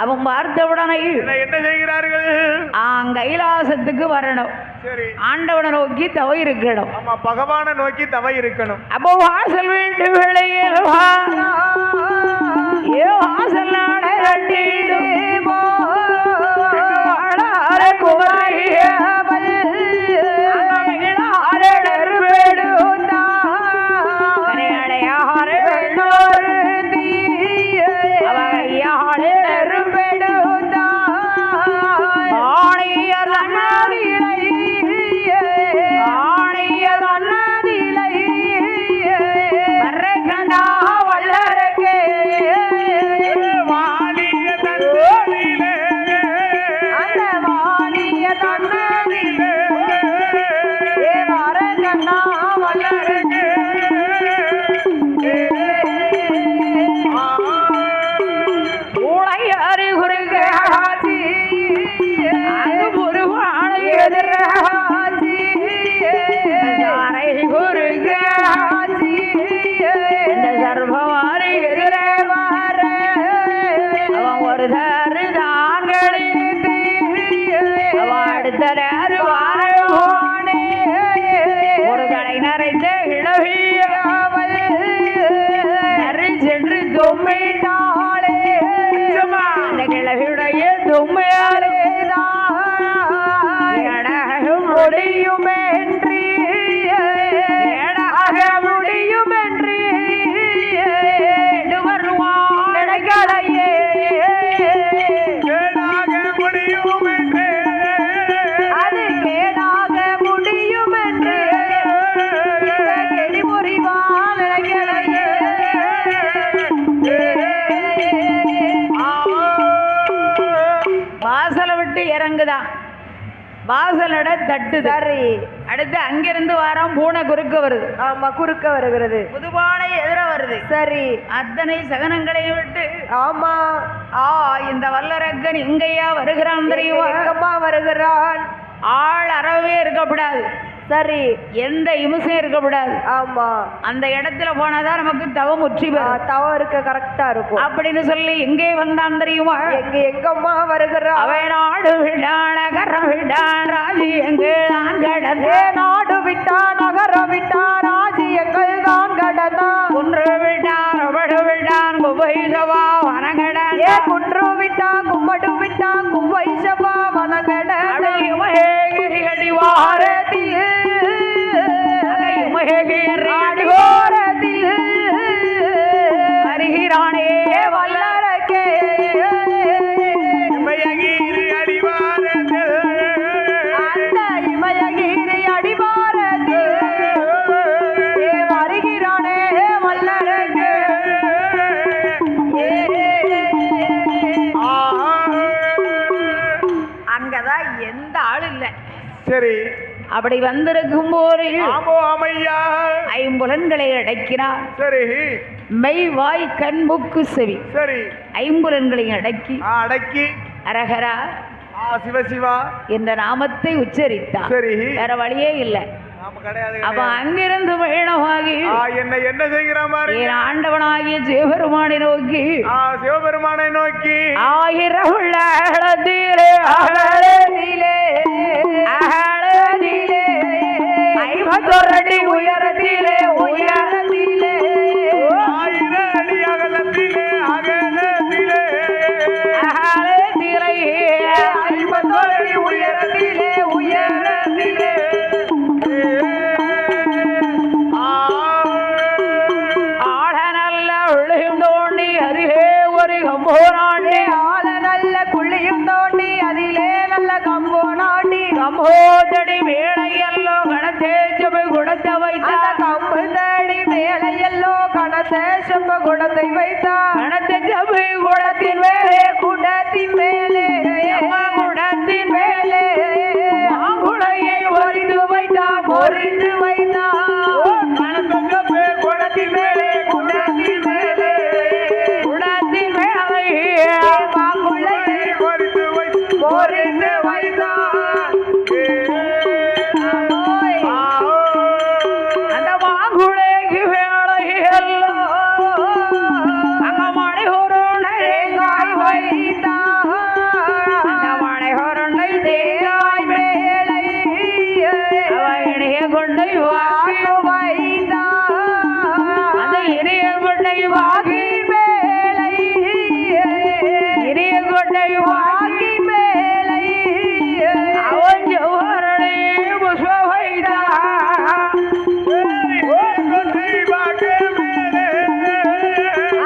அவன் பார்த்தவுடனே என்ன செய்கிறார்கள்? கைலாசத்துக்கு வரணும். சரி. ஆண்டவனை நோக்கி தவ இருக்கணும். ஆமா, பகவானை நோக்கி தவ இருக்கணும். அப்போ வாசல் வீட்டு வேளையில் வாசல் நாட கட்டிடுமோ வாசலோட தட்டு. சரி. அடுத்து அங்கிருந்து வாரம் பூனை குறுக்க வருது. ஆமா, குறுக்க வருகிறது. புதுபானை எதிர வருது. சரி. அத்தனை சகனங்களையும் விட்டு ஆமா இந்த வல்லரக்கன் எங்கேயா வருகிறான் தெரியுமா? எங்கம்மா வருகிறான்? ஆள் அறவே இருக்கக்கூடாது. சரி. எந்த இம்சையும் இருக்கக்கூடாது. ஆமா, அந்த இடத்துல போனாதான் நமக்கு தவம் முற்றி பெறும். தவம் இருக்க கரெக்டா இருக்கும் அப்படின்னு சொல்லி எங்கே வந்தான் தெரியுமா? எங்கம்மா வருகிறான்? அவன் நாடு விட்டான் நகரம் விட்டான் ராஜ்யங்கள் தான் கடந்தே. நாடு விட்டான் நகரம் விட்டான் ராஜ்யங்கள் தான் கடந்தான். குன்று விட்டான் கும்படு விட்டான் கும்பைசவா வனகடன். குன்று விட்டான் கும்படு விட்டான் கும்பைசவா வனகடன். மகேகிரி அடிவாரத்தில் வருகிறானே வல்லரக்கே. இமயகிரி அடிவாரத்தில் அந்த இமயகிரி அடிவாரத்தில் வருகிறானே வல்லரக்கே. அங்கதான் எந்த ஆள் இல்லை. சரி. அப்படி வந்திருக்கும் போது ஐம்புலன்களை அடக்கினார். சரி. மெய் வாய் கண் மூக்கு செவி. சரி. ஐம்புலன்களை அடக்கி அரகரா சிவசிவா என்ற நாமத்தை உச்சரித்தார். சரி. வேற வழியே இல்லை. அப்ப அங்கிருந்து பயணமாகி என்ன செய்கிறான்? ஆண்டவனாகிய சிவபெருமானை நோக்கி ஆயிரம் உள்ளத்திலே ஐம்பத்தொரடி உயரத்திலே ஆயிரம் அடி அகலத்திலே ஐம்பத்தொரடி உயரத்திலே ஆழ நல்ல உள்ளியும் தோண்டி அதிலே ஒரு கம்போனாண்டி. ஆழ நல்ல குள்ளியும் தோண்டி அதிலே நல்ல கம்போனாண்டி. கம்போதடி வேளையல்லோ கணத்தேச்சபை குடத்தை வைத்தார். கம்பு தடி வேளையல்லோ கணத்தேச்சபை குடத்தை வைத்தார். கணத்தேச்சபை குடத்தின் மேலே குடத்தின் மேலே மாங்குடையை பொறிந்து வைத்தார். பொறிந்து வைத்தார். குடத்தின் மேலே கொட்டை வாகின் மேலை இனிய கொட்டை வாகின் மேலை அவன் ஜோரணி புஷ்பவைதா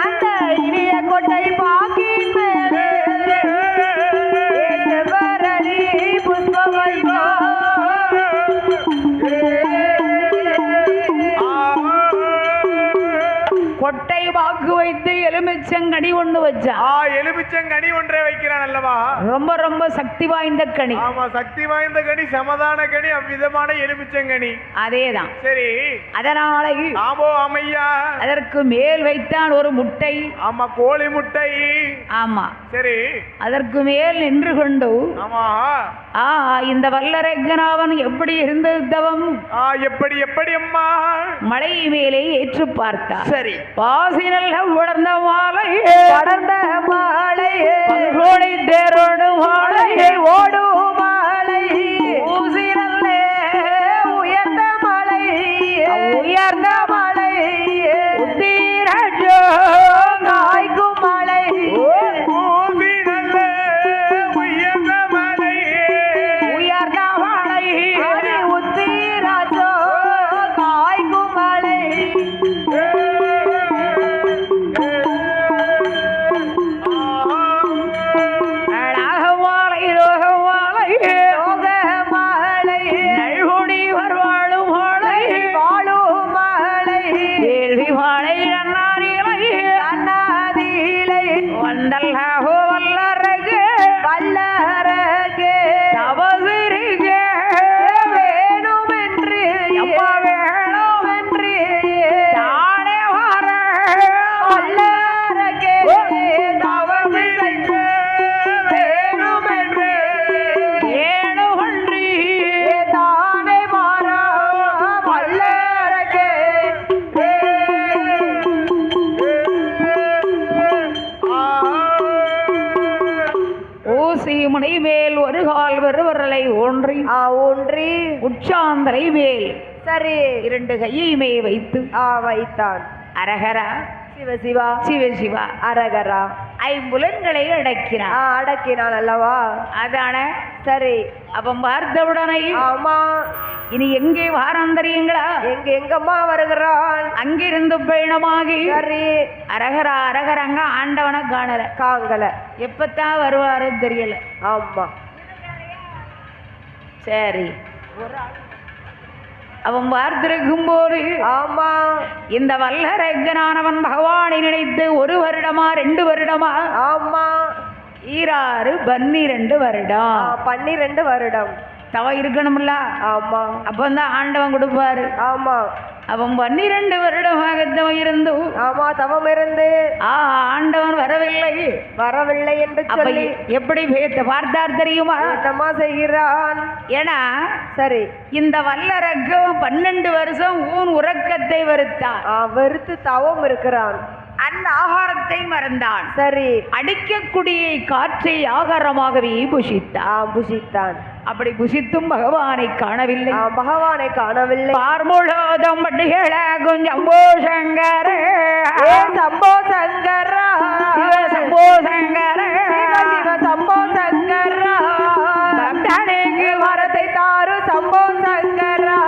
அந்த இனிய கொட்டை வாகின் மேலே செவரணி புஷ்பவைதா கொட்டை வாக்கு வைத்து எலுமிச்சங்கனி ஒண்ணு வச்சா எலுமிச்சங்கனி ஒன்றை வைக்கிறான் அல்லவா ரொம்ப ரொம்ப சக்தி வாய்ந்த கனி ஆமா சக்தி வாய்ந்த கனி சமதான கனி அவ்விதமான எலுமிச்சங்கனி அதேதான் சரி அதனால ஆமோ அம்மையா அதற்கு மேல் வைத்தான் ஒரு முட்டை ஆமா கோழி முட்டை ஆமா சரி அதற்கு மேல் நின்று கொண்டு ஆமா இந்த வல்லரங்கனாவன் எப்படி இருந்தது தவம் எப்படி எப்படி அம்மா மலை மேலே ஏற்று பார்த்தார் சரி பாசி நல்ல உடர்ந்த மாலை படர்ந்த மாலை பல்கோடை தேரோடு மாலை ஓடு மாலை ஊசி நல்ல உயர்ந்த மலை உயர்ந்த மலை உத்தீரஜோ காய்க்கும் மலை பூமி நல்ல உயர்ந்த மலை உயர்ந்த மலை உத்தீராஜோ காய்க்கும் மலை அழகமாலை ரோகமாலை யோக மாலை நல்குடி வருவாளும் மாலை வாழும் மாலை வேள்வி மாலை நன்னாரிலை அண்ணாதிலை வந்தல்லாஹோ வல்லரகு வல்லரகே தவசிருக வேணுமென்று எப்பா வேணுமென்று தானே வர வல்லரகே தவமிசைக்க வேணுமென்று ஏணுகொன்றி தானே மாறா வல்லரகே ஊசி முனை மேல் ஒரு கால் வருவரலை ஒன்றி ஒன்றி உச்சாந்தரை மேல் சரி இரண்டு கையுமே வைத்து வைத்தான் அரகரா சிவ சிவா சிவ சிவா அரகரா ஐம்புலன்களை அடக்கினான் அடக்கினான் அல்லவா அதான சரி அப்ப பார்த்தவுடனே ஆமா இனி எங்கே வாரம் தெரியுங்களா எங்கம்மா வருகிறான் அங்கிருந்து பயணமாகி சரி அரகரா அரகரங்க ஆண்டவனை காணல காங்கல எப்பத்தான் வருவாரு தெரியல ஆமா சரி அவன் பார்த்திருக்கும் போது ஆமா இந்த வல்லரங்கனானவன் பகவானை நினைத்து 1 வருடமா 2 வருடமா ஆமா 12 வருடம் 12 வருடம் தவ இருக்கணும்ல ஆமா அப்பந்தான் ஆண்டவன் கொடுப்பாரு ஆமா அவன் 12 வருடமாக தவம் இருந்து ஆமா தவம் இருந்து ஆண்டவன் வரவில்லை என்று சொல்லி எப்படி பார்த்தார் தெரியுமா என்னமா செய்கிறான் ஏன்னா சரி இந்த வல்லரக்கம் 12 வருஷம் ஊன் உறக்கத்தை வெறுத்தான் வெறுத்து தவம் இருக்கிறான் அந்த ஆகாரத்தை மறந்தான் சரி அடிக்கக்கூடிய காற்றை ஆகாரமாகவே புசித்தான் அப்படி புசித்தும் பகவானை காணவில்லை பகவானை காணவில்லை பார்முழோதம் பட்டிகள கொஞ்சம் சங்கர சம்போ சங்கரா சம்போ சங்கர சிவ சம்போ சங்கரா பக்தனுக்கு வரத்தை தாரு சம்போ சங்கரா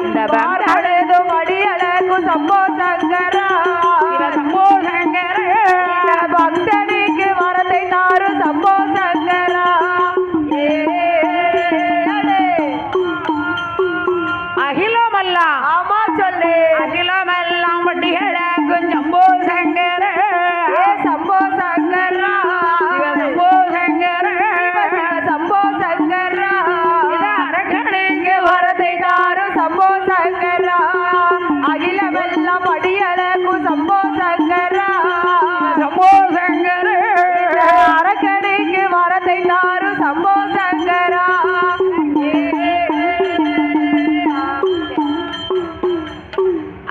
இந்த பக்தனதும் அடியழகு சம்போ சங்கரா சம்போ சங்கர பக்தனுக்கு வரத்தை தாரு சம்போ சங்கரா அகிலமெல்லாம் ஆமா சொல்லு அகிலமெல்லாம் பட்டிகள கொஞ்சம்போ சங்கர சம்போ சங்கரா சம்போ சங்கர சம்போ சங்கரா அரக்கனுக்கு வரத்தை தாரு சம்போ சங்கரா அகிலமெல்லாம் அடியழகு சம்போ சங்கரா சம்போ சங்கர அரக்கனுக்கு வரத்தை தாரு சம்போ சங்கரா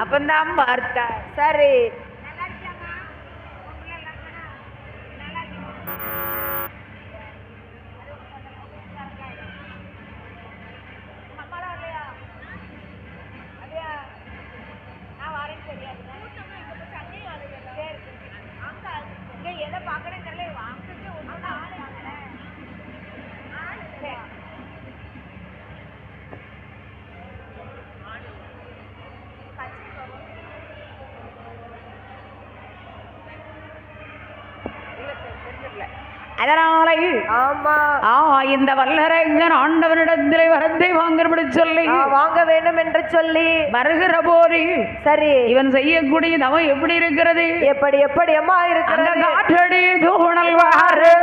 அப்பந்தான் பார்த்தார் சரி அதனால ஆமா இந்த வல்லரங்கன் ஆண்டவனிடத்திலே வரத்தை வாங்கப்படி சொல்லி வாங்க வேண்டும் என்று சொல்லி வருகிற போது சரி இவன் செய்யக்கூடிய தவம் எப்படி இருக்கிறது எப்படி எப்படி அம்மா இருக்கிறது காற்றடி தூணல் வாரு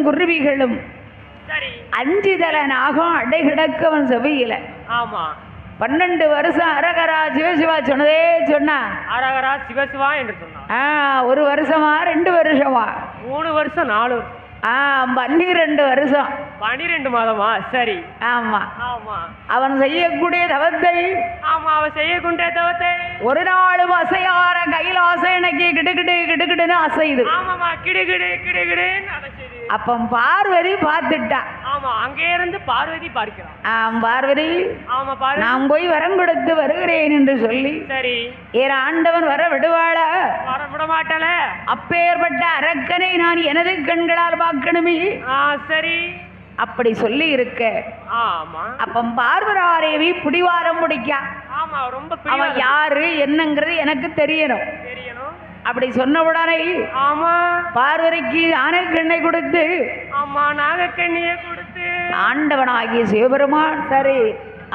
குருவிகளும் அஞ்சுதல நாகம் அடை கிடக்கவன் செவியில. ஆமா 12 வருஷம் அரகரா சிவசிவா சொன்னதே சொன்னா அரகரா சிவசிவா என்று சொன்னா 1 வருஷமா 2 வருஷமா 3 வருஷம் 4 வருஷம் 12 வருஷம் 12 மாதமா சரி. ஆமா ஆமா அவன் செய்யக்கூடிய தவத்தை அவன் செய்யக்கூடிய தவத்தை ஒரு நாளும் அசையார கைலாச எனக்கு கிடுகிடு கிடுகிடுன்னு அசையுது. ஆமாமா கிடுகிடு கிடுகிடுன்னு அசையுது. அப்ப பார்வதி பார்த்துட்டா. ஆமா அங்கே இருந்து பார்வதி பார்க்கிறான். பார்வதி ஆமா நான் போய் வரம் கொடுத்து வருகிறேன் என்று சொல்லி சரி ஏன் ஆண்டவன் வர விடுவாள வர விட மாட்டாள அப்பேற்பட்ட அரக்கனை நான் எனது கண்களால் பார்க்கணுமே. சரி அப்படி சொல்லி இருக்க. அப்ப பார்வராதேவி பிடிவாரம் முடிக்கா. அவன் யாரு என்னங்கிறது எனக்கு தெரியணும். அப்படி சொன்ன உடனே பார்வதிக்கு ஆனைக்கண்ணை கொடுத்து நாகக்கண்ணியை கொடுத்து ஆண்டவனாகிய சிவபெருமான் சரி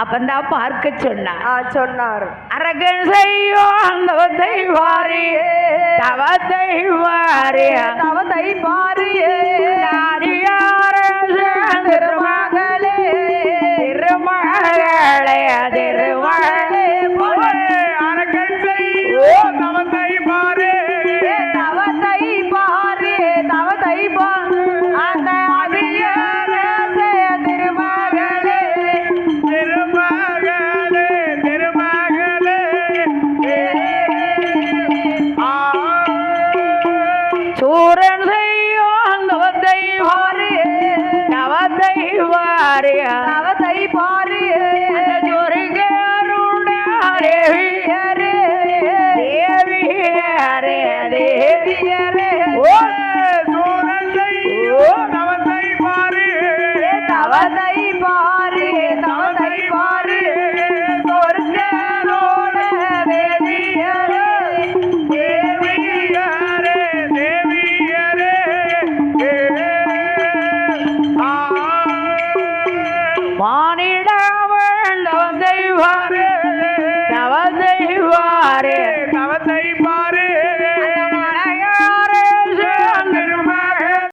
அப்பந்தான் பார்க்க சொன்னார். அரகன் செய்யோ தவத்தை வாரி தவத்தை வாரி தவத்தை பாரி திருமகளே திருமகளே திருமகளே அரகன் செய்யோ தவத்தை பாரி தவத்தை பாரி தவத்தை பாரி அந்த அதிகார திருமகளே திருமகளே திருமகளே சூரன் செய்யோ தவத்தை பாரி தவத்தை பாரி தவத்தை பாரி அந்த ஜோரிகருடைய தேவி தேவி தேவி ஓ சூரன் செய்யோ தவத்தை பாரி தவத்தை பாரி தவத்தை பாரி சொர்க்கரோட தேவியரே